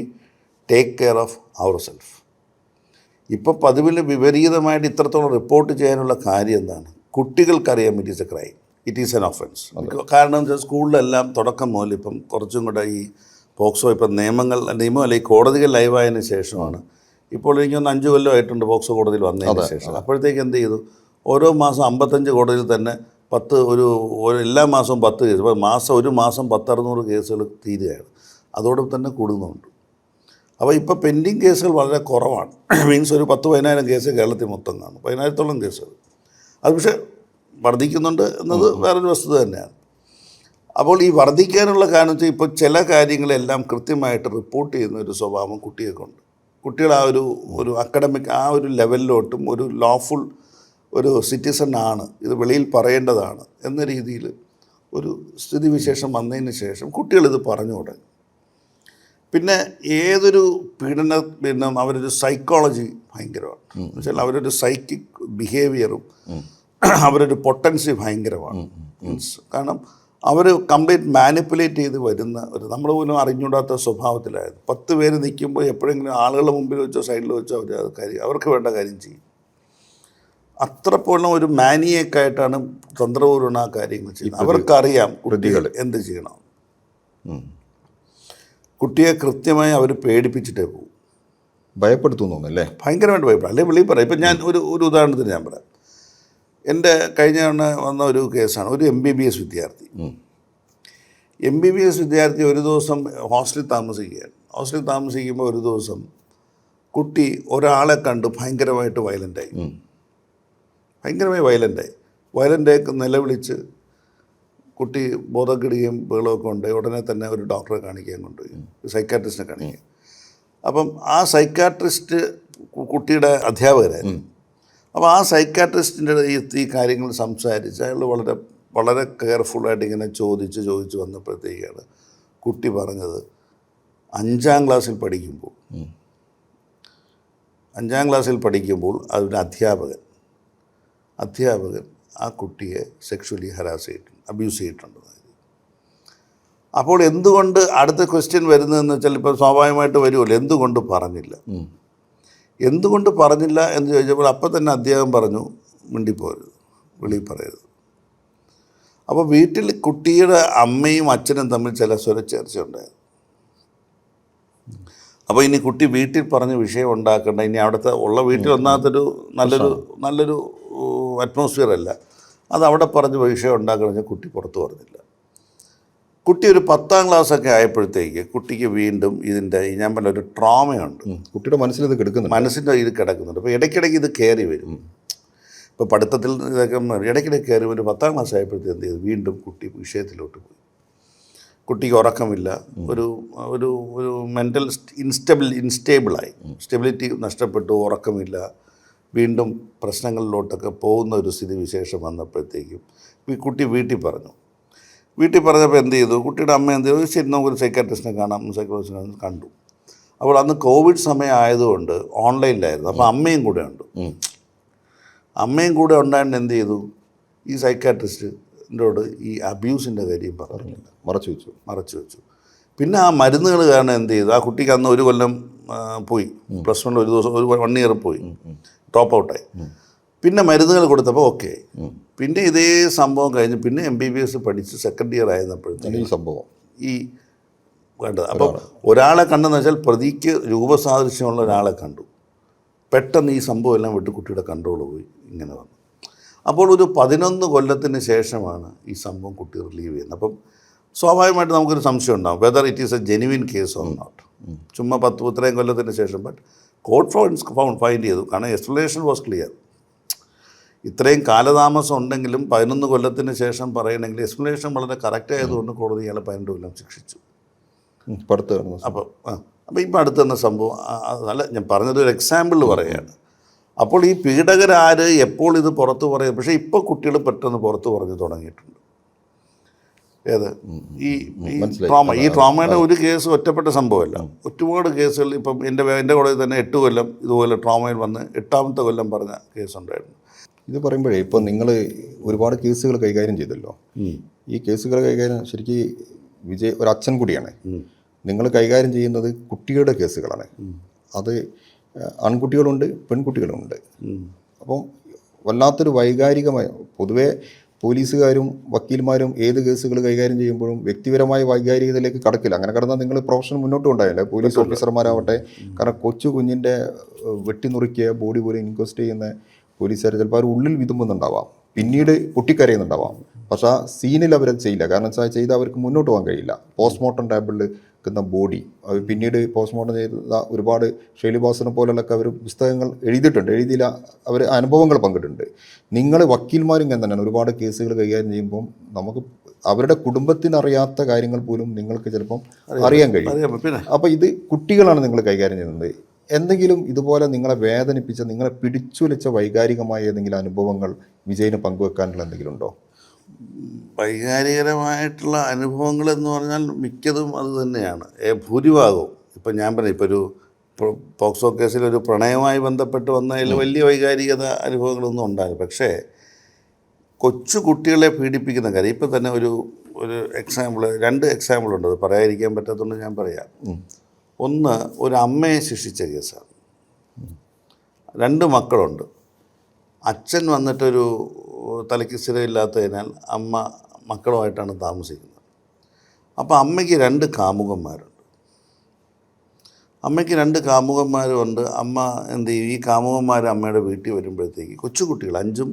Speaker 1: take care of our self. ഇപ്പോൾ പതിവിൽ വിപരീതമായിട്ട് ഇത്രത്തോളം റിപ്പോർട്ട് ചെയ്യാനുള്ള കാര്യം എന്താണ്? കുട്ടികൾക്കറിയാം it is a crime, it is an offence. കാരണം എന്താ വെച്ചാൽ സ്കൂളിലെല്ലാം തുടക്കം മുതൽ ഇപ്പം കുറച്ചും കൂടെ ഈ പോക്സോ ഇപ്പം നിയമമല്ല ഈ കോടതികൾ ലൈവായതിനു ശേഷമാണ്. ഇപ്പോൾ എനിക്കൊന്ന് 5 കൊല്ലമായിട്ടുണ്ട് പോക്സോ കോടതിയിൽ വന്നതിന് ശേഷം. അപ്പോഴത്തേക്ക് എന്ത് ചെയ്തു, ഓരോ മാസം 55 കോടതിയിൽ തന്നെ 10 എല്ലാ മാസവും 10 കേസ്, ഒരു മാസം 10-600 കേസുകൾ തീരുകയാണ്. അതോടൊപ്പം തന്നെ കൂടുന്നുണ്ട്. അപ്പോൾ ഇപ്പോൾ പെൻഡിങ് കേസുകൾ വളരെ കുറവാണ്. മീൻസ് ഒരു 10-15 കേസ് കേരളത്തിൽ മൊത്തം കാണും, 10,000-ഓളം കേസുകൾ. അത് പക്ഷേ വർദ്ധിക്കുന്നുണ്ട് എന്നത് വേറൊരു വസ്തുത തന്നെയാണ്. അപ്പോൾ ഈ വർദ്ധിക്കാനുള്ള കാരണം വെച്ചാൽ ഇപ്പോൾ ചില കാര്യങ്ങളെല്ലാം കൃത്യമായിട്ട് റിപ്പോർട്ട് ചെയ്യുന്ന ഒരു സ്വഭാവം കുട്ടികൾക്കുണ്ട്. കുട്ടികൾ ആ ഒരു അക്കാഡമിക് ആ ഒരു ലെവലിലോട്ടും ഒരു ലോഫുൾ ഒരു സിറ്റിസൺ ആണ്, ഇത് വെളിയിൽ പറയേണ്ടതാണ് എന്ന രീതിയിൽ ഒരു സ്ഥിതിവിശേഷം വന്നതിന് ശേഷം കുട്ടികളിത് പറഞ്ഞു തുടങ്ങി. പിന്നെ ഏതൊരു പീഡനം അവരൊരു സൈക്കോളജി ഭയങ്കരമാണ്. എന്ന് വെച്ചാൽ അവരൊരു സൈക്കിക് ബിഹേവിയറും അവരൊരു പൊട്ടൻസി ഭയങ്കരമാണ്. മീൻസ് കാരണം അവർ കംപ്ലീറ്റ് മാനിപ്പുലേറ്റ് ചെയ്ത് വരുന്ന നമ്മൾ പോലും അറിഞ്ഞൂടാത്ത സ്വഭാവത്തിലായത്. 10 പേര് നിൽക്കുമ്പോൾ എപ്പോഴെങ്കിലും ആളുകളുടെ മുമ്പിൽ വെച്ചോ സൈഡിൽ വെച്ചോ അവർക്ക് വേണ്ട കാര്യം ചെയ്യും. അത്രപ്പോഴും ഒരു മാനിയക്കായിട്ടാണ് തന്ത്രപൂർവ്വം ആ കാര്യങ്ങൾ ചെയ്യുന്നത്. അവർക്കറിയാം കുട്ടികൾ എന്ത് ചെയ്യണം. കുട്ടിയെ കൃത്യമായി അവർ പേടിപ്പിച്ചിട്ടേ പോകും,
Speaker 2: ഭയപ്പെടുത്തുന്നു അല്ലേ,
Speaker 1: ഭയങ്കരമായിട്ട് ഭയപ്പെടും. അല്ലെങ്കിൽ വെളിയിൽ പറയാം. ഇപ്പം ഞാൻ ഒരു ഉദാഹരണത്തിന് ഞാൻ പറയാം. എൻ്റെ കഴിഞ്ഞ വന്ന ഒരു കേസാണ്. ഒരു MBBS വിദ്യാർത്ഥി ഒരു ദിവസം ഹോസ്റ്റലിൽ താമസിക്കുകയാണ്. ഹോസ്റ്റലിൽ താമസിക്കുമ്പോൾ ഒരു ദിവസം കുട്ടി ഒരാളെ കണ്ട് ഭയങ്കരമായിട്ട് വയലൻ്റായി. വയലൻ്റായി നിലവിളിച്ച് കുട്ടി ബോധക്കെടുകയും ബഹളമൊക്കെ ഉണ്ടായി. ഉടനെ തന്നെ ഒരു ഡോക്ടറെ കാണിക്കാൻ കൊണ്ടുപോയി, സൈക്കാട്രിസ്റ്റിനെ കാണിക്കാൻ. അപ്പം ആ സൈക്കാട്രിസ്റ്റ് കുട്ടിയുടെ അധ്യാപകരായിരുന്നു. അപ്പോൾ ആ സൈക്കാട്രിസ്റ്റിൻ്റെ ഈ കാര്യങ്ങൾ സംസാരിച്ച് അയാൾ വളരെ വളരെ കെയർഫുള്ളായിട്ട് ഇങ്ങനെ ചോദിച്ച് വന്നപ്പോഴത്തേക്കാണ് കുട്ടി പറഞ്ഞത് 5ാം ക്ലാസ്സിൽ പഠിക്കുമ്പോൾ അതിൻ്റെ അധ്യാപകൻ ആ കുട്ടിയെ സെക്ഷുവലി അബ്യൂസ് ചെയ്തിട്ടുണ്ട്. അപ്പോൾ എന്തുകൊണ്ട് അടുത്ത ക്വസ്റ്റ്യൻ വരുന്നതെന്ന് വെച്ചാൽ ഇപ്പോൾ സ്വാഭാവികമായിട്ട് വരുമല്ലോ, എന്തുകൊണ്ട് പറഞ്ഞില്ല എന്ന് ചോദിച്ചപ്പോൾ അപ്പം തന്നെ അദ്ദേഹം പറഞ്ഞു, മിണ്ടിപ്പോരുത്, വെളിയിൽ പറയരുത്. അപ്പോൾ വീട്ടിൽ കുട്ടിയുടെ അമ്മയും അച്ഛനും തമ്മിൽ ചില സ്വരച്ചേർച്ച ഉണ്ടായിരുന്നു. അപ്പോൾ ഇനി കുട്ടി വീട്ടിൽ പറഞ്ഞ് വിഷയം ഉണ്ടാക്കേണ്ട, ഇനി അവിടുത്തെ വീട്ടിൽ ഒന്നാമത്തൊരു നല്ലൊരു അറ്റ്മോസ്ഫിയർ അല്ല, അത് അവിടെ പറഞ്ഞ് വിഷയം ഉണ്ടാക്കണമെങ്കിൽ കുട്ടി പുറത്ത് പറഞ്ഞില്ല. കുട്ടി ഒരു 10ാം ക്ലാസ്സൊക്കെ ആയപ്പോഴത്തേക്ക് കുട്ടിക്ക് വീണ്ടും ഇതിൻ്റെ ഞാൻ പറഞ്ഞ ഒരു ട്രോമയുണ്ട്.
Speaker 2: കുട്ടിയുടെ മനസ്സിൽ ഇത് കിടക്കുന്നുണ്ട്.
Speaker 1: അപ്പോൾ ഇടയ്ക്കിടയ്ക്ക് ഇത് കയറി വരും. ഇപ്പോൾ പഠിത്തത്തിൽ ഇതൊക്കെ ഇടയ്ക്കിടയ്ക്ക് കയറി ഒരു 10ാം ക്ലാസ് ആയപ്പോഴത്തേക്ക് എന്ത് ചെയ്തു, വീണ്ടും കുട്ടി വിഷയത്തിലോട്ട് പോയി. കുട്ടിക്ക് ഉറക്കമില്ല, ഒരു ഒരു ഒരു മെൻ്റൽ ഇൻസ്റ്റേബിളായി, സ്റ്റെബിലിറ്റി നഷ്ടപ്പെട്ടു, ഉറക്കമില്ല, വീണ്ടും പ്രശ്നങ്ങളിലോട്ടൊക്കെ പോകുന്ന ഒരു സ്ഥിതി വിശേഷം വന്നപ്പോഴത്തേക്കും ഈ കുട്ടി വീട്ടിൽ പറഞ്ഞപ്പോൾ എന്ത് ചെയ്തു, കുട്ടിയുടെ അമ്മ എന്ത് ചെയ്തു, ശരി നമുക്കൊരു സൈക്കാട്രിസ്റ്റിനെ കാണാം, സൈക്കോളജിസ്റ്റിനെ കണ്ടു. അപ്പോൾ അന്ന് കോവിഡ് സമയം ആയതുകൊണ്ട് ഓൺലൈനിലായിരുന്നു. അപ്പോൾ അമ്മയും കൂടെ ഉണ്ട്. അമ്മയും കൂടെ ഉണ്ടായിട്ട് എന്ത് ചെയ്തു, ഈ സൈക്കാട്രിസ്റ്റിൻ്റോട് ഈ അബ്യൂസിൻ്റെ കാര്യം പറഞ്ഞില്ല, മറച്ചു വെച്ചു. പിന്നെ ആ മരുന്നുകൾ കാരണം എന്ത് ചെയ്തു, ആ കുട്ടിക്ക് അന്ന് 1 കൊല്ലം പോയി, പ്ലസ് 1 ഒരു ദിവസം 1 ഇയർ പോയി, ഡ്രോപ്പ് ഔട്ടായി. പിന്നെ മരുന്നുകൾ കൊടുത്തപ്പോൾ ഓക്കെ ആയി. പിന്നെ ഇതേ സംഭവം കഴിഞ്ഞ് പിന്നെ MBBS പഠിച്ച് 2nd ഇയർ ആയിരുന്നപ്പോഴത്തേക്കും
Speaker 2: സംഭവം ഈ
Speaker 1: വേണ്ടത്. അപ്പോൾ ഒരാളെ കണ്ടെന്ന് വെച്ചാൽ പ്രതിക്ക് രൂപസാദൃശ്യമുള്ള ഒരാളെ കണ്ടു, പെട്ടെന്ന് ഈ സംഭവം എല്ലാം വിട്ട് കുട്ടിയുടെ കൺട്രോൾ പോയി, ഇങ്ങനെ വന്നു. അപ്പോൾ ഒരു 11 കൊല്ലത്തിന് ശേഷമാണ് ഈ സംഭവം കുട്ടി റിലീവ് ചെയ്യുന്നത്. അപ്പം സ്വാഭാവികമായിട്ട് നമുക്കൊരു സംശയം ഉണ്ടാകും, whether it is a genuine case or not. ചുമ്മാ 13 കൊല്ലത്തിന് ശേഷം ബട്ട് കോർട്ട് ഫൈൻഡ് ചെയ്തു, കാരണം എക്സ്പ്ലനേഷൻ വാസ് ക്ലിയർ. ഇത്രയും കാലതാമസം ഉണ്ടെങ്കിലും 11 കൊല്ലത്തിന് ശേഷം പറയണമെങ്കിൽ എക്സ്പ്ലനേഷൻ വളരെ കറക്റ്റ് ആയതുകൊണ്ട് കോടതി ഇയാളെ 12 കൊല്ലം ശിക്ഷിച്ചു. അപ്പോൾ ഇപ്പം അടുത്ത് തന്നെ സംഭവം അല്ല, ഞാൻ പറഞ്ഞതൊരു എക്സാമ്പിൾ പറയുകയാണ്. അപ്പോൾ ഈ പീഡകരാര് എപ്പോൾ ഇത് പുറത്ത് പറയും, പക്ഷേ ഇപ്പോൾ കുട്ടികൾ പെട്ടെന്ന് പുറത്ത് പറഞ്ഞു തുടങ്ങിയിട്ടുണ്ട്. ഏത് ഈ ട്രോമയുടെ ഒരു കേസ് ഒറ്റപ്പെട്ട സംഭവമല്ല, ഒരുപാട് കേസുകൾ. ഇപ്പം എൻ്റെ കോടതി തന്നെ 8 കൊല്ലം ഇതുപോലെ ട്രോമയിൽ വന്ന് 8ാമത്തെ കൊല്ലം പറഞ്ഞ കേസുണ്ടായിരുന്നു.
Speaker 2: ഇത് പറയുമ്പോഴേ ഇപ്പോൾ നിങ്ങൾ ഒരുപാട് കേസുകൾ കൈകാര്യം ചെയ്തല്ലോ. ഈ കേസുകൾ കൈകാര്യം ശരിക്കും വിജയ് ഒരു അച്ഛൻ കൂടിയാണ്. നിങ്ങൾ കൈകാര്യം ചെയ്യുന്നത് കുട്ടികളുടെ കേസുകളാണ്. അത് ആൺകുട്ടികളുണ്ട്, പെൺകുട്ടികളുമുണ്ട്. അപ്പം വല്ലാത്തൊരു വൈകാരികമായ, പൊതുവേ പോലീസുകാരും വക്കീൽമാരും ഏത് കേസുകൾ കൈകാര്യം ചെയ്യുമ്പോഴും വ്യക്തിപരമായ വൈകാരികതയിലേക്ക് കടക്കില്ല. അങ്ങനെ കടന്നാൽ നിങ്ങൾ പ്രൊഫഷൻ മുന്നോട്ട് കൊണ്ടുപോയില്ലേ, പോലീസ് ഓഫീസർമാരാവട്ടെ. കാരണം കൊച്ചു കുഞ്ഞിൻ്റെ വെട്ടിനുറുക്കിയ ബോഡി പോലും ഇൻക്വസ്റ്റ് ചെയ്യുന്ന പോലീസുകാർ ചിലപ്പോൾ അവർ ഉള്ളിൽ വിതുമ്പുന്നുണ്ടാവാം, പിന്നീട് പൊട്ടിക്കരയുന്നുണ്ടാവാം. പക്ഷേ ആ സീനിൽ അവരത് ചെയ്യില്ല. കാരണം വെച്ചാൽ ചെയ്താൽ അവർക്ക് മുന്നോട്ട് പോകാൻ കഴിയില്ല. പോസ്റ്റ്മോർട്ടം ടേബിളിൽ വെക്കുന്ന ബോഡി പിന്നീട് പോസ്റ്റ്മോർട്ടം ചെയ്ത ഒരുപാട് ഷൈലിബാസിനെ പോലുള്ളൊക്കെ അവർ പുസ്തകങ്ങൾ എഴുതിയിട്ടുണ്ട്, എഴുതിയില്ല, അവർ അനുഭവങ്ങൾ പങ്കിട്ടിട്ടുണ്ട്. നിങ്ങൾ വക്കീൽമാരും ഇങ്ങനെ തന്നെയാണ്. ഒരുപാട് കേസുകൾ കൈകാര്യം ചെയ്യുമ്പം നമുക്ക് അവരുടെ കുടുംബത്തിനറിയാത്ത കാര്യങ്ങൾ പോലും നിങ്ങൾക്ക് ചിലപ്പം അറിയാൻ കഴിയും. അപ്പോൾ ഇത് കുട്ടികളാണ് നിങ്ങൾ കൈകാര്യം ചെയ്യുന്നത്. എന്തെങ്കിലും ഇതുപോലെ നിങ്ങളെ വേദനിപ്പിച്ച, നിങ്ങളെ പിടിച്ചുലച്ച വൈകാരികമായ ഏതെങ്കിലും അനുഭവങ്ങൾ വിജയിന് പങ്കുവെക്കാനുള്ള എന്തെങ്കിലും ഉണ്ടോ?
Speaker 1: വൈകാരികരമായിട്ടുള്ള അനുഭവങ്ങളെന്ന് പറഞ്ഞാൽ മിക്കതും അത് തന്നെയാണ്, ഭൂരിഭാഗവും. ഇപ്പം ഞാൻ പറഞ്ഞു, ഇപ്പോൾ ഒരു പോക്സോ കേസിലൊരു പ്രണയവുമായി ബന്ധപ്പെട്ട് വന്നതിൽ വലിയ വൈകാരികത അനുഭവങ്ങളൊന്നും ഉണ്ടായില്ല. പക്ഷേ കൊച്ചു കുട്ടികളെ പീഡിപ്പിക്കുന്ന കാര്യം, ഇപ്പം തന്നെ ഒരു എക്സാമ്പിൾ, 2 എക്സാമ്പിളുണ്ട്, അത് പറയാതിരിക്കാൻ പറ്റാത്തതുകൊണ്ട് ഞാൻ പറയാം. ഒന്ന്, ഒരു അമ്മയെ ശിക്ഷിച്ച കേസാണ്. 2 മക്കളുണ്ട്. അച്ഛൻ വന്നിട്ടൊരു തലയ്ക്ക് സ്ഥിരമില്ലാത്തതിനാൽ അമ്മ മക്കളുമായിട്ടാണ് താമസിക്കുന്നത്. അപ്പോൾ അമ്മയ്ക്ക് 2 കാമുകന്മാരുണ്ട്. അമ്മ എന്ത് ചെയ്യും, ഈ കാമുകന്മാർ അമ്മയുടെ വീട്ടിൽ വരുമ്പോഴത്തേക്ക് കൊച്ചുകുട്ടികൾ, 5ഉം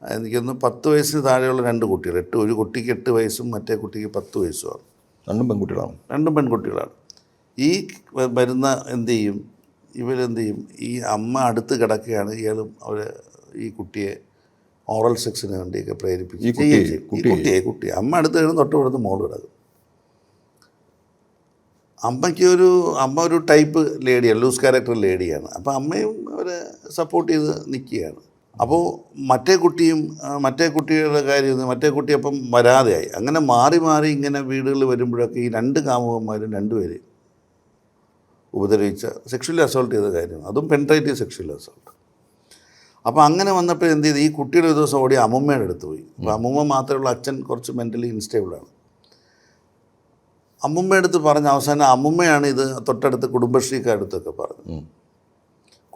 Speaker 1: എനിക്കൊന്ന് 10 വയസ്സിന് താഴെയുള്ള 2 കുട്ടികൾ, ഒരു കുട്ടിക്ക് 8 വയസ്സും മറ്റേ കുട്ടിക്ക് 10 വയസ്സുമാണ്.
Speaker 2: 2 പെൺകുട്ടികളാണ്. ഈ വരുന്ന ഇവരെന്ത് ചെയ്യും, ഈ അമ്മ അടുത്ത് കിടക്കുകയാണ്, ഇയാളും ഈ കുട്ടിയെ ഓറൽ സെക്സിന് വേണ്ടിയൊക്കെ പ്രേരിപ്പിക്കും. കുട്ടിയെ അമ്മ അടുത്ത് കഴിഞ്ഞ് തൊട്ടുപുറത്ത് മോള് കിടക്കും. അമ്മ ഒരു ടൈപ്പ് ലേഡിയാണ്, ലൂസ് ക്യാരക്ടർ ലേഡിയാണ്. അപ്പോൾ അമ്മയും അവരെ സപ്പോർട്ട് ചെയ്ത് നിൽക്കുകയാണ്. അപ്പോൾ മറ്റേ കുട്ടിയുടെ കാര്യം, മറ്റേ കുട്ടി അപ്പം വരാതെയായി. അങ്ങനെ മാറി ഇങ്ങനെ വീടുകളിൽ വരുമ്പോഴൊക്കെ ഈ 2 കാമുകന്മാരും 2 പേര് ഉപദ്രവിച്ച, സെക്ഷുവലി അസോൾട്ട് ചെയ്ത കാര്യം, അതും പെൻട്രേറ്റീവ് സെക്ഷുവൽ അസോൾട്ട്. അപ്പോൾ അങ്ങനെ വന്നപ്പോൾ എന്ത് ചെയ്തു, ഈ കുട്ടിയുടെ ഒരു ദിവസം ഓടി അമ്മുമ്മയുടെ അടുത്ത് പോയി. അപ്പോൾ അമ്മുമ്മ മാത്രമേ ഉള്ളൂ, അച്ഛൻ കുറച്ച് മെൻ്റലി ഇൻസ്റ്റേബിളാണ്. അമ്മുമ്മയുടെ അടുത്ത് പറഞ്ഞ അവസാനം അമ്മുമ്മയാണ് ഇത് തൊട്ടടുത്ത് കുടുംബശ്രീക്കാരടുത്തൊക്കെ പറഞ്ഞു.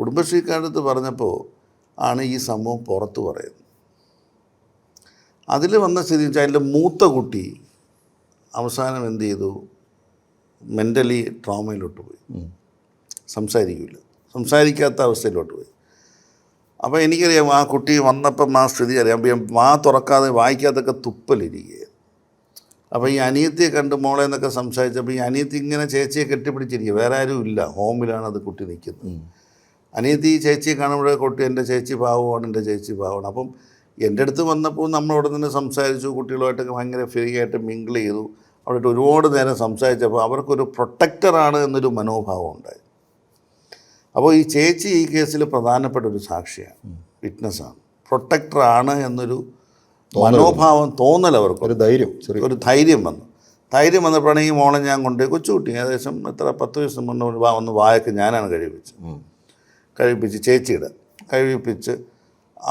Speaker 2: കുടുംബശ്രീക്കാരടുത്ത് പറഞ്ഞപ്പോൾ ആണ് ഈ സംഭവം പുറത്ത് പറയുന്നത്. അതിൽ വന്ന സ്ഥിതി വെച്ചാൽ അതിൻ്റെ മൂത്ത കുട്ടി അവസാനം എന്ത് ചെയ്തു, മെൻ്റലി ട്രോമയിലോട്ട് പോയി, സംസാരിക്കാത്ത അവസ്ഥയിലോട്ട് പോയി. അപ്പോൾ എനിക്കറിയാം, ആ കുട്ടി വന്നപ്പം ആ സ്ഥിതി അറിയാം. വാ തുറക്കാതെ വായിക്കാത്തൊക്കെ തുപ്പലിരിക്കുകയാണ്. അപ്പോൾ ഈ അനിയത്തിയെ കണ്ട് മോളെ എന്നൊക്കെ സംസാരിച്ചപ്പോൾ ഈ അനിയത്തി ഇങ്ങനെ ചേച്ചിയെ കെട്ടിപ്പിടിച്ചിരിക്കുക, വേറെ ആരും ഇല്ല, ഹോമിലാണ് അത് കുട്ടി നിൽക്കുന്നത്.
Speaker 1: അനിയത്തി ചേച്ചിയെ കാണുമ്പോഴേ കുട്ടി എൻ്റെ ചേച്ചി പാവമാണ്, എൻ്റെ ചേച്ചി പാവമാണ്. അപ്പം എൻ്റെ അടുത്ത് വന്നപ്പോൾ നമ്മളവിടെ നിന്ന് സംസാരിച്ചു, കുട്ടികളുമായിട്ടൊക്കെ ഭയങ്കര ഫ്രീ ആയിട്ട് മിങ്കിൾ ചെയ്തു. അവിടെ ഒരുപാട് നേരം സംസാരിച്ചപ്പോൾ അവർക്കൊരു പ്രൊട്ടക്ടറാണ് എന്നൊരു മനോഭാവം ഉണ്ടായി. അപ്പോൾ ഈ ചേച്ചി ഈ കേസിൽ പ്രധാനപ്പെട്ട ഒരു സാക്ഷിയാണ്, വിറ്റ്നസ്സാണ്, പ്രൊട്ടക്ടറാണ് എന്നൊരു മനോഭാവം തോന്നൽ അവർക്ക്,
Speaker 2: ഒരു ധൈര്യം,
Speaker 1: ഒരു ധൈര്യം വന്നു. ധൈര്യം വന്നപ്പോഴാണ് ഈ മോളെ ഞാൻ കൊണ്ടുപോയി, കൊച്ചുകുട്ടി ഏകദേശം 10 വയസ്സ് മുന്നേ ഒന്ന് വായൊക്കെ ഞാനാണ് കഴിപ്പിച്ച് ചേച്ചിയുടെ കഴിപ്പിച്ച്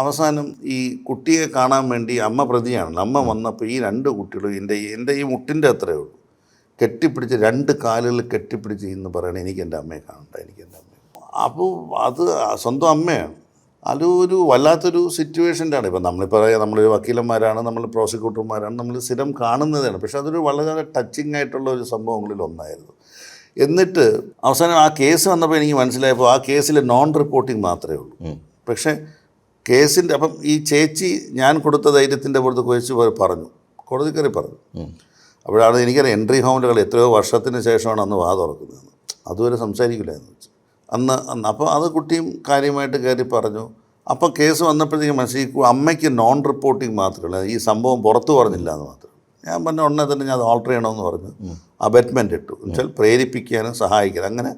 Speaker 1: അവസാനം ഈ കുട്ടിയെ കാണാൻ വേണ്ടി അമ്മ പ്രതിയാണ്. അമ്മ വന്നപ്പോൾ ഈ 2 കുട്ടികളും എൻ്റെ ഈ മുട്ടിൻ്റെ അത്രയേ ഉള്ളൂ കെട്ടിപ്പിടിച്ച് 2 കാലുകൾ കെട്ടിപ്പിടിച്ച് എന്ന് പറയണേ എനിക്ക് എൻ്റെ അമ്മയെ കാണണ്ട, എനിക്ക് എൻ്റെ അമ്മയെ. അപ്പോൾ അത് സ്വന്തം അമ്മയാണ്. അതൊരു വല്ലാത്തൊരു സിറ്റുവേഷൻ്റാണ്. ഇപ്പം നമ്മളിപ്പോൾ നമ്മളൊരു വക്കീലന്മാരാണ്, നമ്മൾ പ്രോസിക്യൂട്ടർമാരാണ്, നമ്മൾ സ്ഥിരം കാണുന്നതാണ്. പക്ഷെ അതൊരു വളരെ ടച്ചിങ് ആയിട്ടുള്ള ഒരു സംഭവങ്ങളിൽ ഒന്നായിരുന്നു. എന്നിട്ട് അവസാനം ആ കേസ് വന്നപ്പോൾ എനിക്ക് മനസ്സിലായപ്പോൾ ആ കേസിൽ നോൺ റിപ്പോർട്ടിങ് മാത്രമേ ഉള്ളൂ. പക്ഷേ കേസിൻ്റെ അപ്പം ഈ ചേച്ചി ഞാൻ കൊടുത്ത ധൈര്യത്തിൻ്റെ പുറത്ത് കുറിച്ച് പറഞ്ഞു, കോടതി കയറി പറഞ്ഞു. അപ്പോഴാണ് എനിക്കറിയാം എൻട്രി ഹോമിൻ്റെ കളി എത്രയോ വർഷത്തിന് ശേഷമാണ് അന്ന് വാ തുറക്കുന്നത്. അതുവരെ സംസാരിക്കില്ലായിരുന്നു വെച്ച് അന്ന് അപ്പോൾ അത് കുട്ടിയും കാര്യമായിട്ട് കയറി പറഞ്ഞു. അപ്പോൾ കേസ് വന്നപ്പോഴത്തേക്കും മനസ്സിലാക്കി അമ്മയ്ക്ക് നോൺ റിപ്പോർട്ടിങ് മാത്രമല്ല, ഈ സംഭവം പുറത്തു പറഞ്ഞില്ല എന്ന് മാത്രം. ഞാൻ പറഞ്ഞ ഉടനെ തന്നെ ഞാൻ അത് ഓൾട്ടർ ചെയ്യണമെന്ന് പറഞ്ഞു അബറ്റ്മെൻ്റ് ഇട്ടു. എന്നുവെച്ചാൽ പ്രേരിപ്പിക്കാനും സഹായിക്കാനും. അങ്ങനെ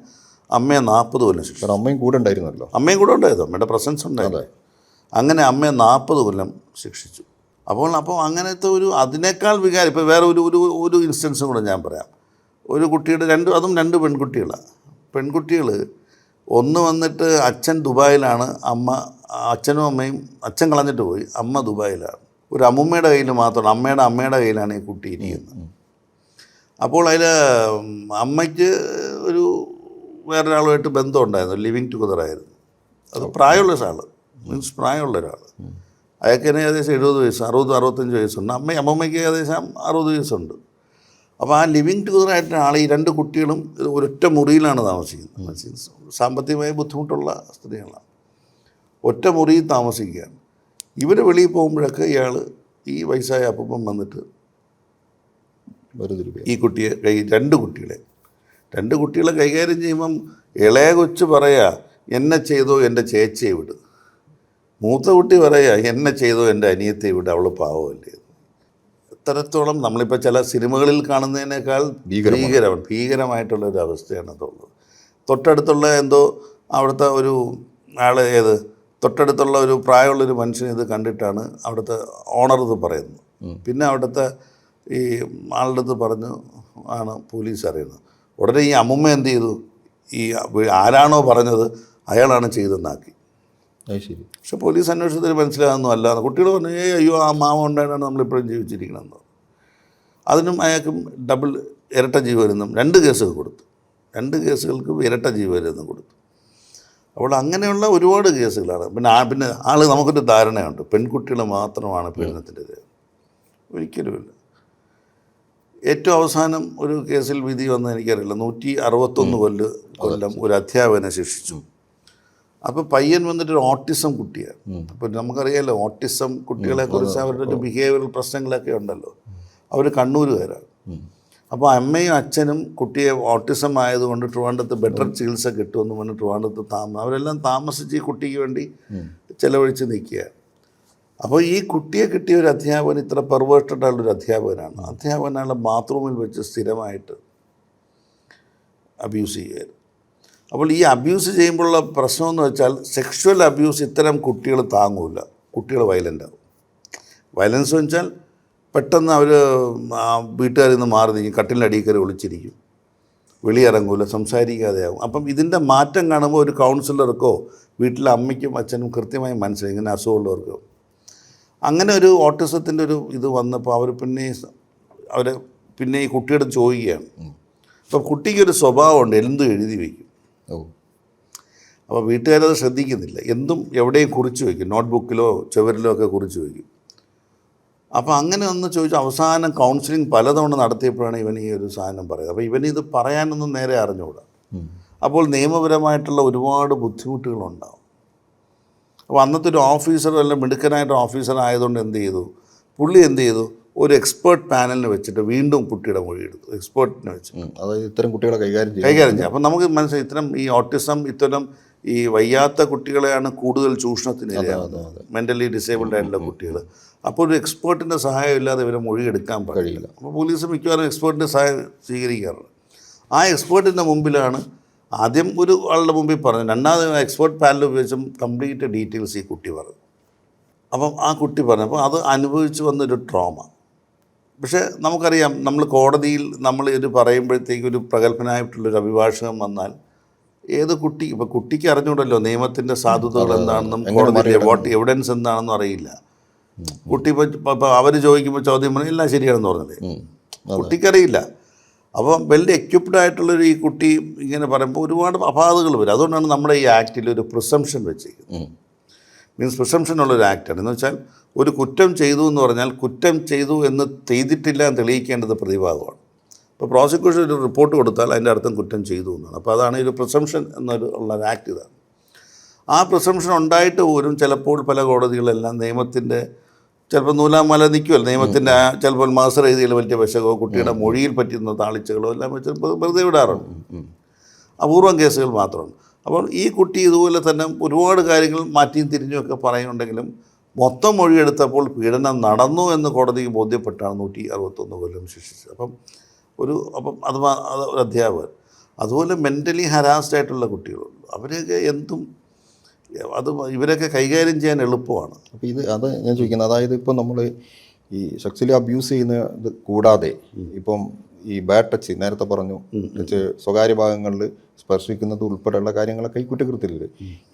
Speaker 1: അമ്മയെ 40 കൊല്ലം ശിക്ഷിച്ചു.
Speaker 2: അമ്മയും കൂടെ ഉണ്ടായിരുന്നല്ലോ.
Speaker 1: അമ്മയും കൂടെ ഉണ്ടായിരുന്നു, അമ്മയുടെ പ്രസൻസ് ഉണ്ടായിരുന്നു. അങ്ങനെ അമ്മയെ 40 കൊല്ലം ശിക്ഷിച്ചു. അപ്പോൾ അങ്ങനത്തെ ഒരു അതിനേക്കാൾ വികാരം ഇപ്പോൾ വേറെ ഒരു ഇൻസ്റ്റൻസും കൂടെ ഞാൻ പറയാം. ഒരു കുട്ടിയുടെ അതും 2 പെൺകുട്ടികളാണ്. പെൺകുട്ടികൾ ഒന്ന് വന്നിട്ട് അച്ഛൻ ദുബായിലാണ്, അച്ഛനും അമ്മയും അച്ഛൻ കളഞ്ഞിട്ട് പോയി, അമ്മ ദുബായിലാണ്. ഒരു അമ്മുമ്മയുടെ കയ്യിൽ മാത്രമാണ്, അമ്മയുടെ കയ്യിലാണ് ഈ കുട്ടി ഇരിക്കുന്നത്. അപ്പോൾ അതിൽ അമ്മയ്ക്ക് ഒരു വേറൊരാളുമായിട്ട് ബന്ധമുണ്ടായിരുന്നു, ലിവിങ് ടുഗദറായിരുന്നു. അത് പ്രായമുള്ള ഒരാൾ, മീൻസ് പ്രായമുള്ള ഒരാൾ. അയാൾക്ക് തന്നെ ഏകദേശം 70 വയസ്സ്, 60-65 വയസ്സുണ്ട്. അമ്മമ്മയ്ക്ക് ഏകദേശം 60 വയസ്സുണ്ട്. അപ്പോൾ ആ ലിവിങ് ടുഗദറായിട്ട് ആൾ ഈ 2 കുട്ടികളും ഒരൊറ്റ മുറിയിലാണ് താമസിക്കുന്നത്. സാമ്പത്തികമായി ബുദ്ധിമുട്ടുള്ള സ്ത്രീകളാണ്, ഒറ്റ മുറിയിൽ താമസിക്കുകയാണ്. ഇവർ വെളിയിൽ പോകുമ്പോഴൊക്കെ ഇയാൾ ഈ വയസ്സായ അപ്പം വന്നിട്ട് ഈ കുട്ടിയെ 2 കുട്ടികളെ കൈകാര്യം ചെയ്യുമ്പം ഇളയ കൊച്ച് പറയാ എന്നെ ചെയ്തോ എൻ്റെ ചേച്ചിയെ വിട്, മൂത്ത കുട്ടി പറയാ എന്നെ ചെയ്തോ എൻ്റെ അനിയത്തെ വിട്, അവൾ പാവമല്ലേ. എത്രത്തോളം നമ്മളിപ്പോൾ ചില സിനിമകളിൽ കാണുന്നതിനേക്കാൾ ഭീകരമായിട്ടുള്ളൊരു അവസ്ഥയാണ് അതുള്ളത്. തൊട്ടടുത്തുള്ള എന്തോ അവിടുത്തെ ഒരു ആൾ തൊട്ടടുത്തുള്ള ഒരു പ്രായമുള്ളൊരു മനുഷ്യൻ ഇത് കണ്ടിട്ടാണ് അവിടുത്തെ ഓണർ ഇത് പറയുന്നത്. പിന്നെ അവിടുത്തെ ഈ ആളുടെ അടുത്ത് പറഞ്ഞു ആണ് പോലീസ് അറിയുന്നത്. ഉടനെ ഈ അമ്മുമ്മ എന്ത് ചെയ്തു, ഈ ആരാണോ പറഞ്ഞത് അയാളാണ് ചെയ്തെന്നാക്കി.
Speaker 2: ശരി.
Speaker 1: പക്ഷെ പോലീസ് അന്വേഷണത്തിൽ മനസ്സിലാകുന്നു അല്ല. കുട്ടികൾ പറഞ്ഞു അയ്യോ ആ മാമ ഉണ്ടായിട്ടാണ് നമ്മളിപ്പോഴും ജീവിച്ചിരിക്കണമെന്ന്. അതിനും അയാൾക്കും ഇരട്ട ജീവപര്യന്തം 2 കേസുകൾ കൊടുത്തു. 2 കേസുകൾക്ക് ഇരട്ട ജീവപര്യന്തം കൊടുത്തു. അപ്പോൾ അങ്ങനെയുള്ള ഒരുപാട് കേസുകളാണ്. പിന്നെ നമുക്കൊരു ധാരണയുണ്ട് പെൺകുട്ടികൾ മാത്രമാണ് പീഡനത്തിൻ്റെ. ഒരിക്കലുമില്ല. ഏറ്റവും അവസാനം ഒരു കേസിൽ വിധി വന്നത് എനിക്കറിയില്ല, 161 കൊല്ലം ഒരു അധ്യാപകനെ ശിക്ഷിച്ചു. അപ്പോൾ പയ്യൻ വന്നിട്ടൊരു ഓട്ടിസം കുട്ടിയാണ്. അപ്പോൾ നമുക്കറിയാമല്ലോ ഓട്ടിസം കുട്ടികളെക്കുറിച്ച് അവരുടെ ഒരു ബിഹേവിയറൽ പ്രശ്നങ്ങളൊക്കെ ഉണ്ടല്ലോ. അവർ കണ്ണൂരുകാരാണ്. അപ്പോൾ അമ്മയും അച്ഛനും കുട്ടിയെ ഓട്ടിസം ആയതുകൊണ്ട് ട്രിവാൻഡ്രത്ത് ബെറ്റർ ചികിത്സ കിട്ടുമെന്ന് പറഞ്ഞ് ട്രിവാൻഡ്രത്ത് അവരെല്ലാം താമസിച്ച് ഈ കുട്ടിക്ക് വേണ്ടി ചിലവഴിച്ച് നിൽക്കുകയാണ്. അപ്പോൾ ഈ കുട്ടിയെ കിട്ടിയ ഒരു അധ്യാപകൻ ഇത്ര പെർവേർട്ടഡ് ആയുള്ളൊരു അധ്യാപകനാണ്. അയാളുടെ ബാത്റൂമിൽ വെച്ച് സ്ഥിരമായിട്ട് അബ്യൂസ് ചെയ്യുകയായിരുന്നു. അപ്പോൾ ഈ അബ്യൂസ് ചെയ്യുമ്പോഴുള്ള പ്രശ്നമെന്ന് വെച്ചാൽ സെക്ഷുവൽ അബ്യൂസ് ഇത്തരം കുട്ടികൾ താങ്ങൂല, കുട്ടികൾ വയലൻ്റ് ആവും. വയലൻസ് എന്ന് വെച്ചാൽ പെട്ടെന്ന് അവർ വീട്ടുകാരിൽ നിന്ന് മാറി നിൽക്കും, കട്ടിലിൻ്റെ അടിയിൽ കയറി ഒളിച്ചിരിക്കും, വെളിയിറങ്ങൂല, സംസാരിക്കാതെയാവും. അപ്പം ഇതിൻ്റെ മാറ്റം കാണുമ്പോൾ ഒരു കൗൺസിലർക്കോ വീട്ടിലെ അമ്മയ്ക്കും അച്ഛനും കൃത്യമായി മനസ്സിലായി ഇങ്ങനെ അസുഖമുള്ളവർക്കോ. അങ്ങനെ ഒരു ഓട്ടിസത്തിൻ്റെ ഒരു ഇത് വന്നപ്പോൾ അവർ പിന്നെ ഈ കുട്ടിയോട് ചോദിക്കുകയാണ്. അപ്പോൾ കുട്ടിക്കൊരു സ്വഭാവമുണ്ട്, എന്തും എഴുതി വയ്ക്കും. അപ്പോൾ വീട്ടുകാരത് ശ്രദ്ധിക്കുന്നില്ല, എന്തും എവിടെയും കുറിച്ച് വയ്ക്കും, നോട്ട്ബുക്കിലോ ചുവരിലോ ഒക്കെ കുറിച്ച് വയ്ക്കും. അപ്പോൾ അങ്ങനെ ഒന്ന് ചോദിച്ചു. അവസാനം കൗൺസിലിംഗ് പലതവണ നടത്തിയപ്പോഴാണ് ഇവൻ ഈ ഒരു സാധനം പറയുന്നത്. അപ്പോൾ ഇവനിത് പറയാനൊന്നും നേരെ അറിഞ്ഞുകൂടാ. അപ്പോൾ നിയമപരമായിട്ടുള്ള ഒരുപാട് ബുദ്ധിമുട്ടുകളുണ്ടാവും. അപ്പോൾ അന്നത്തെ ഒരു ഓഫീസർ അല്ല മിടുക്കനായിട്ട് ഓഫീസർ ആയതുകൊണ്ട് എന്ത് ചെയ്തു, ഒരു എക്സ്പേർട്ട് പാനലിനെ വെച്ചിട്ട് വീണ്ടും കുട്ടിയുടെ മൊഴിയെടുത്തു, എക്സ്പേർട്ടിനെ വെച്ച്.
Speaker 2: അതായത് ഇത്തരം കുട്ടികളെ കൈകാര്യം
Speaker 1: ചെയ്യും. അപ്പം നമുക്ക് മനസ്സിലായി ഇത്തരം ഈ ഓട്ടിസം ഇത്തരം ഈ വയ്യാത്ത കുട്ടികളെയാണ് കൂടുതൽ ചൂഷണത്തിനിരയാകുന്നത്, മെൻ്റലി ഡിസേബിൾഡ് ആയിട്ടുള്ള കുട്ടികൾ. അപ്പോൾ ഒരു എക്സ്പേർട്ടിൻ്റെ സഹായം ഇല്ലാതെ ഇവരെ മൊഴിയെടുക്കാൻ കഴിയില്ല. അപ്പോൾ പോലീസ് മിക്കവാറും എക്സ്പേർട്ടിൻ്റെ സഹായം സ്വീകരിക്കാറുണ്ട്. ആ എക്സ്പേർട്ടിൻ്റെ മുമ്പിലാണ് ആദ്യം ഒരു ആളുടെ മുമ്പിൽ പറഞ്ഞു, രണ്ടാമത് എക്സ്പേർട്ട് പാനൽ ഉപയോഗിച്ചും കംപ്ലീറ്റ് ഡീറ്റെയിൽസ് ഈ കുട്ടി പറഞ്ഞു. അപ്പം ആ കുട്ടി പറഞ്ഞപ്പോൾ അത് അനുഭവിച്ച് വന്നൊരു ട്രോമ. പക്ഷേ നമുക്കറിയാം, നമ്മൾ കോടതിയിൽ നമ്മൾ ഇത് പറയുമ്പോഴത്തേക്ക് ഒരു പ്രഗത്ഭനായിട്ടുള്ളൊരു അഭിഭാഷകൻ വന്നാൽ ഏത് കുട്ടി, ഇപ്പോൾ കുട്ടിക്ക് അറിഞ്ഞുകൂടല്ലോ നിയമത്തിൻ്റെ സാധുതകൾ എന്താണെന്നും കോടതിയിലെ വാട്ട് എവിഡൻസ് എന്താണെന്നും അറിയില്ല. കുട്ടി ഇപ്പോൾ അവർ ചോദിക്കുമ്പോൾ ചോദ്യം പറഞ്ഞാൽ എല്ലാം ശരിയാണെന്ന് പറഞ്ഞത് കുട്ടിക്കറിയില്ല. അപ്പോൾ വെൽ എക്യുപ്ഡ് ആയിട്ടുള്ളൊരു ഈ കുട്ടി ഇങ്ങനെ പറയുമ്പോൾ ഒരുപാട് അപാധകൾ വരും. അതുകൊണ്ടാണ് നമ്മുടെ ഈ ആക്റ്റിൽ ഒരു പ്രിസംഷൻ വെച്ചിരിക്കുന്നത്. മീൻസ് പ്രിസംഷൻ ഉള്ളൊരു ആക്റ്റാണ്. എന്ന് വെച്ചാൽ ഒരു കുറ്റം ചെയ്തു എന്ന് പറഞ്ഞാൽ കുറ്റം ചെയ്തു എന്ന് ചെയ്തിട്ടില്ല എന്ന് തെളിയിക്കേണ്ടത് പ്രതിഭാഗമാണ്. ഇപ്പോൾ പ്രോസിക്യൂഷൻ ഒരു റിപ്പോർട്ട് കൊടുത്താൽ അതിൻ്റെ അർത്ഥം കുറ്റം ചെയ്തു എന്നാണ്. അപ്പോൾ അതാണ് ഒരു പ്രിസംഷൻ ഉള്ളൊരു ആക്ട്. ഇതാണ് ആ പ്രിസംഷൻ ഉണ്ടായിട്ട് പോലും ചിലപ്പോൾ പല കോടതികളെല്ലാം നിയമത്തിൻ്റെ ചിലപ്പോൾ നൂലാമല നിൽക്കുമല്ലോ, നിയമത്തിൻ്റെ ചിലപ്പോൾ മാസ്റ്റർ എഴുതിയിൽ വലിയ വശകോ കുട്ടിയുടെ മൊഴിയിൽ പറ്റുന്ന താളിച്ചകളോ എല്ലാം വെച്ച് വെറുതെ വിടാറുണ്ട്. അപൂർവം കേസുകൾ മാത്രമാണ്. അപ്പോൾ ഈ കുട്ടി ഇതുപോലെ തന്നെ ഒരുപാട് കാര്യങ്ങൾ മാറ്റിയും തിരിഞ്ഞുമൊക്കെ പറയുന്നുണ്ടെങ്കിലും മൊത്തം മൊഴിയെടുത്തപ്പോൾ പീഡനം നടന്നു എന്ന് കോടതിക്ക് ബോധ്യപ്പെട്ടാണ് 161 കൊല്ലം ശിക്ഷിച്ചത്. അപ്പം അത് ഒരു അധ്യാപകൻ. അതുപോലെ മെൻ്റലി ഹരാസ്ഡ് ആയിട്ടുള്ള കുട്ടികളുണ്ട്. അവരെയൊക്കെ എന്തും ഇവരൊക്കെ കൈകാര്യം ചെയ്യാൻ എളുപ്പമാണ്.
Speaker 2: അപ്പോൾ അത് ഞാൻ ചോദിക്കുന്നത്, അതായത് ഇപ്പം നമ്മൾ ഈ സെക്സ്വലി അബ്യൂസ് ചെയ്യുന്നത് കൂടാതെ ഇപ്പം ഈ ബാഡ് ടച്ച് നേരത്തെ പറഞ്ഞു, സ്വകാര്യ ഭാഗങ്ങളിൽ സ്പർശിക്കുന്നത് ഉൾപ്പെടെയുള്ള കാര്യങ്ങളൊക്കെ ഈ കുറ്റകൃത്യത്തിൽ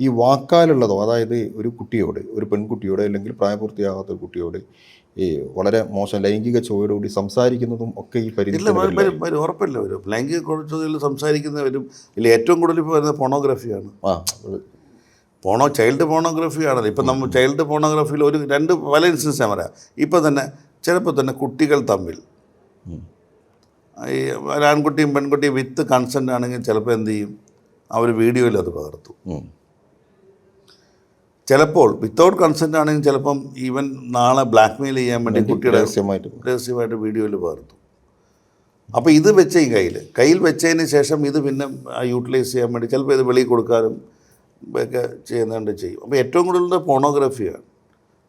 Speaker 2: ഈ വാക്കാലുള്ളതോ, അതായത് ഒരു കുട്ടിയോട്, ഒരു പെൺകുട്ടിയോട് അല്ലെങ്കിൽ പ്രായപൂർത്തിയാകാത്ത ഒരു കുട്ടിയോട് ഈ വളരെ മോശം ലൈംഗിക ചുവയോടുകൂടി സംസാരിക്കുന്നതും ഒക്കെ ഈ
Speaker 1: വരും. ഉറപ്പില്ല വരും. ലൈംഗിക ചുവയിൽ സംസാരിക്കുന്നവരും ഇതിൽ ഏറ്റവും കൂടുതൽ ഇപ്പോൾ വരുന്നത് പോണോഗ്രഫിയാണ്. ചൈൽഡ് പോണോഗ്രഫിയാണല്ലോ. ഇപ്പം നമ്മൾ ചൈൽഡ് പോണോഗ്രഫിയിൽ പല ഇൻസ്റ്റൻസ് ഞാൻ പറയാം. ഇപ്പം തന്നെ ചിലപ്പോൾ തന്നെ കുട്ടികൾ തമ്മിൽ ഈ ആൺകുട്ടിയും പെൺകുട്ടിയും വിത്ത് കൺസെൻ്റ് ആണെങ്കിൽ ചിലപ്പോൾ എന്ത് ചെയ്യും, അവർ വീഡിയോയിൽ അത് പകർത്തും. ചിലപ്പോൾ വിത്തൗട്ട് കൺസെൻ്റ് ആണെങ്കിൽ ചിലപ്പം ഈവൻ നാളെ ബ്ലാക്ക് മെയിൽ ചെയ്യാൻ വേണ്ടി കുട്ടിയുടെ രഹസ്യമായിട്ട് വീഡിയോയിൽ പകർത്തും. അപ്പോൾ ഇത് വെച്ച ഈ കയ്യിൽ വെച്ചതിന് ശേഷം ഇത് പിന്നെ യൂട്ടിലൈസ് ചെയ്യാൻ വേണ്ടി ചിലപ്പോൾ ഇത് വെളിയിൽ കൊടുക്കാനും ഒക്കെ ചെയ്യുന്നുണ്ട് ചെയ്യും. അപ്പോൾ ഏറ്റവും കൂടുതൽ പോണോഗ്രഫിയാണ്.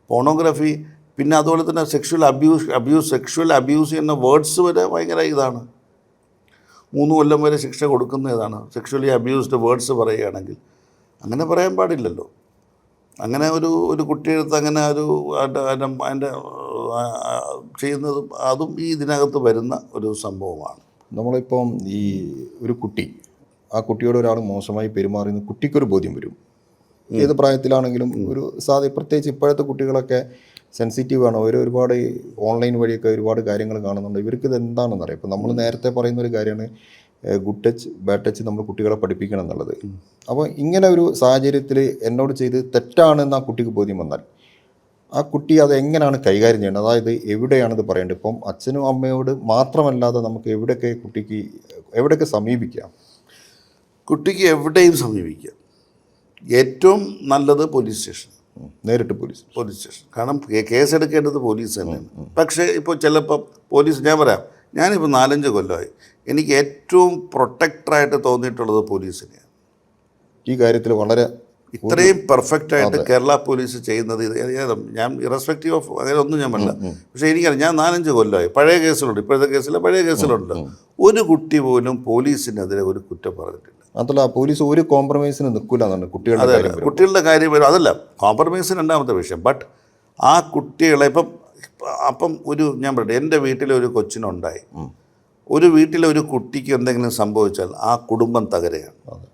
Speaker 1: പോണോഗ്രഫി പിന്നെ അതുപോലെ തന്നെ സെക്ഷൽ അബ്യൂസ് ചെയ്യുന്ന വേർഡ്സ് വരെ ഭയങ്കര ഇതാണ്. 3 കൊല്ലം വരെ ശിക്ഷ കൊടുക്കുന്ന ഇതാണ്. സെക്ഷലി അബ്യൂസ്ഡ് വേർഡ്സ് പറയുകയാണെങ്കിൽ അങ്ങനെ പറയാൻ പാടില്ലല്ലോ. അങ്ങനെ ഒരു കുട്ടിയെടുത്ത് അങ്ങനെ അതിൻ്റെ ചെയ്യുന്നതും അതും ഈ ഇതിനകത്ത് വരുന്ന ഒരു സംഭവമാണ്.
Speaker 2: നമ്മളിപ്പം ഈ ഒരു കുട്ടി, ആ കുട്ടിയോട് ഒരാൾ മോശമായി പെരുമാറുന്ന കുട്ടിക്കൊരു ബോധ്യം വരും. ഏത് പ്രായത്തിലാണെങ്കിലും ഒരു പ്രത്യേകിച്ച് ഇപ്പോഴത്തെ കുട്ടികളൊക്കെ സെൻസിറ്റീവാണ്. ഒരുപാട് ഓൺലൈൻ വഴിയൊക്കെ ഒരുപാട് കാര്യങ്ങൾ കാണുന്നുണ്ട്. ഇവർക്ക് ഇത് എന്താണെന്ന് അറിയാം. ഇപ്പം നമ്മൾ നേരത്തെ പറയുന്ന ഒരു കാര്യമാണ് ഗുഡ് ടച്ച് ബാഡ് ടച്ച് നമ്മൾ കുട്ടികളെ പഠിപ്പിക്കണം എന്നുള്ളത്. അപ്പോൾ ഇങ്ങനെ ഒരു സാഹചര്യത്തിൽ എന്നോട് ചെയ്ത് തെറ്റാണെന്ന് ആ കുട്ടിക്ക് ബോധ്യം വന്നാൽ ആ കുട്ടി അത് എങ്ങനെയാണ് കൈകാര്യം ചെയ്യേണ്ടത്? അതായത് എവിടെയാണിത് പറയേണ്ടത്? ഇപ്പം അച്ഛനും അമ്മയോട് മാത്രമല്ലാതെ നമുക്ക് എവിടെയൊക്കെ സമീപിക്കാം?
Speaker 1: കുട്ടിക്ക് എവിടെയും സമീപിക്കാം. ഏറ്റവും നല്ലത് പോലീസ് സ്റ്റേഷൻ,
Speaker 2: നേരിട്ട് പോലീസ്
Speaker 1: സ്റ്റേഷൻ. കാരണം കേസെടുക്കേണ്ടത് പോലീസ് തന്നെയാണ്. പക്ഷേ ഇപ്പോൾ ചിലപ്പോൾ പോലീസ്, ഞാൻ പറയാം, ഞാനിപ്പോൾ 4-5 കൊല്ലമായി, എനിക്ക് ഏറ്റവും പ്രൊട്ടക്ടറായിട്ട് തോന്നിയിട്ടുള്ളത് പോലീസിനെയാണ്.
Speaker 2: ഈ കാര്യത്തിൽ വളരെ
Speaker 1: ഇത്രയും പെർഫെക്റ്റായിട്ട് കേരള പോലീസ് ചെയ്യുന്നത് ഞാൻ ഇറസ്പെക്റ്റീവ് ഓഫ് അങ്ങനെ ഒന്നും ഞാൻ പറയില്ല. പക്ഷേ എനിക്കറിയാം, ഞാൻ 4-5 കൊല്ലമായി. പഴയ കേസുകളുണ്ട്, ഇപ്പോഴത്തെ കേസില്ല, പഴയ കേസുകളുണ്ട്. ഒരു കുട്ടി പോലും പോലീസിനെതിരെ ഒരു കുറ്റം പറഞ്ഞിട്ടില്ല.
Speaker 2: അതല്ല, പോലീസ് ഒരു കോംപ്രമൈസിന് നിൽക്കില്ല.
Speaker 1: കുട്ടികളുടെ കാര്യം അതല്ല കോംപ്രമൈസ് രണ്ടാമത്തെ വിഷയം. ബട്ട് ആ കുട്ടികളെ അപ്പം ഞാൻ പറയട്ടെ, എൻ്റെ വീട്ടിലെ ഒരു കൊച്ചിനുണ്ടായി, ഒരു വീട്ടിലെ ഒരു കുട്ടിക്ക് എന്തെങ്കിലും സംഭവിച്ചാൽ ആ കുടുംബം തകരുകയാണ്.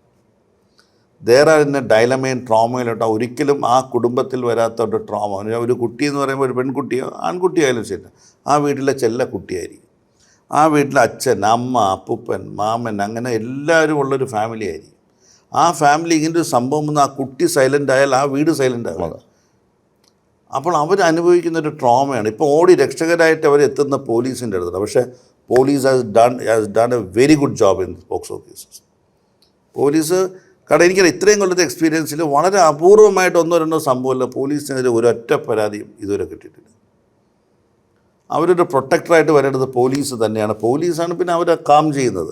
Speaker 1: There are in a dilemma ട്രോമയിലോട്ട്. ഒരിക്കലും ആ കുടുംബത്തിൽ വരാത്ത ഒരു ട്രോമ. ഒരു കുട്ടി എന്ന് പറയുമ്പോൾ ഒരു പെൺകുട്ടിയോ ആൺകുട്ടിയായാലും ശരി, ആ വീട്ടിലെ ചെല്ല കുട്ടിയായിരിക്കും. ആ വീട്ടിലെ അച്ഛൻ, അമ്മ, അപ്പൂപ്പൻ, മാമൻ, അങ്ങനെ എല്ലാവരും ഉള്ളൊരു ഫാമിലി ആയിരിക്കും. ആ ഫാമിലി ഇങ്ങനെ ഒരു സംഭവം വന്ന് ആ കുട്ടി സൈലൻ്റ് ആയാൽ ആ വീട് സൈലൻ്റ് ആകും. അപ്പോൾ അവർ അനുഭവിക്കുന്നൊരു ട്രോമയാണ്. ഇപ്പോൾ ഓടി രക്ഷകരായിട്ട് അവരെത്തുന്ന പോലീസിൻ്റെ അടുത്താണ്. പക്ഷേ police has done A very good job in POCSO cases. Police എനിക്കറിയാം, ഇത്രയും കൊല്ലത്തെ എക്സ്പീരിയൻസിൽ വളരെ അപൂർവമായിട്ട് 1-2 സംഭവമില്ല പോലീസിനെതിരെ ഒരൊറ്റ പരാതിയും ഇതുവരെ കിട്ടിയിട്ടില്ല. അവരൊരു പ്രൊട്ടക്ടറായിട്ട് വരേണ്ടത് പോലീസ് തന്നെയാണ്. പോലീസാണ് പിന്നെ അവരെ കാം ചെയ്യുന്നത്,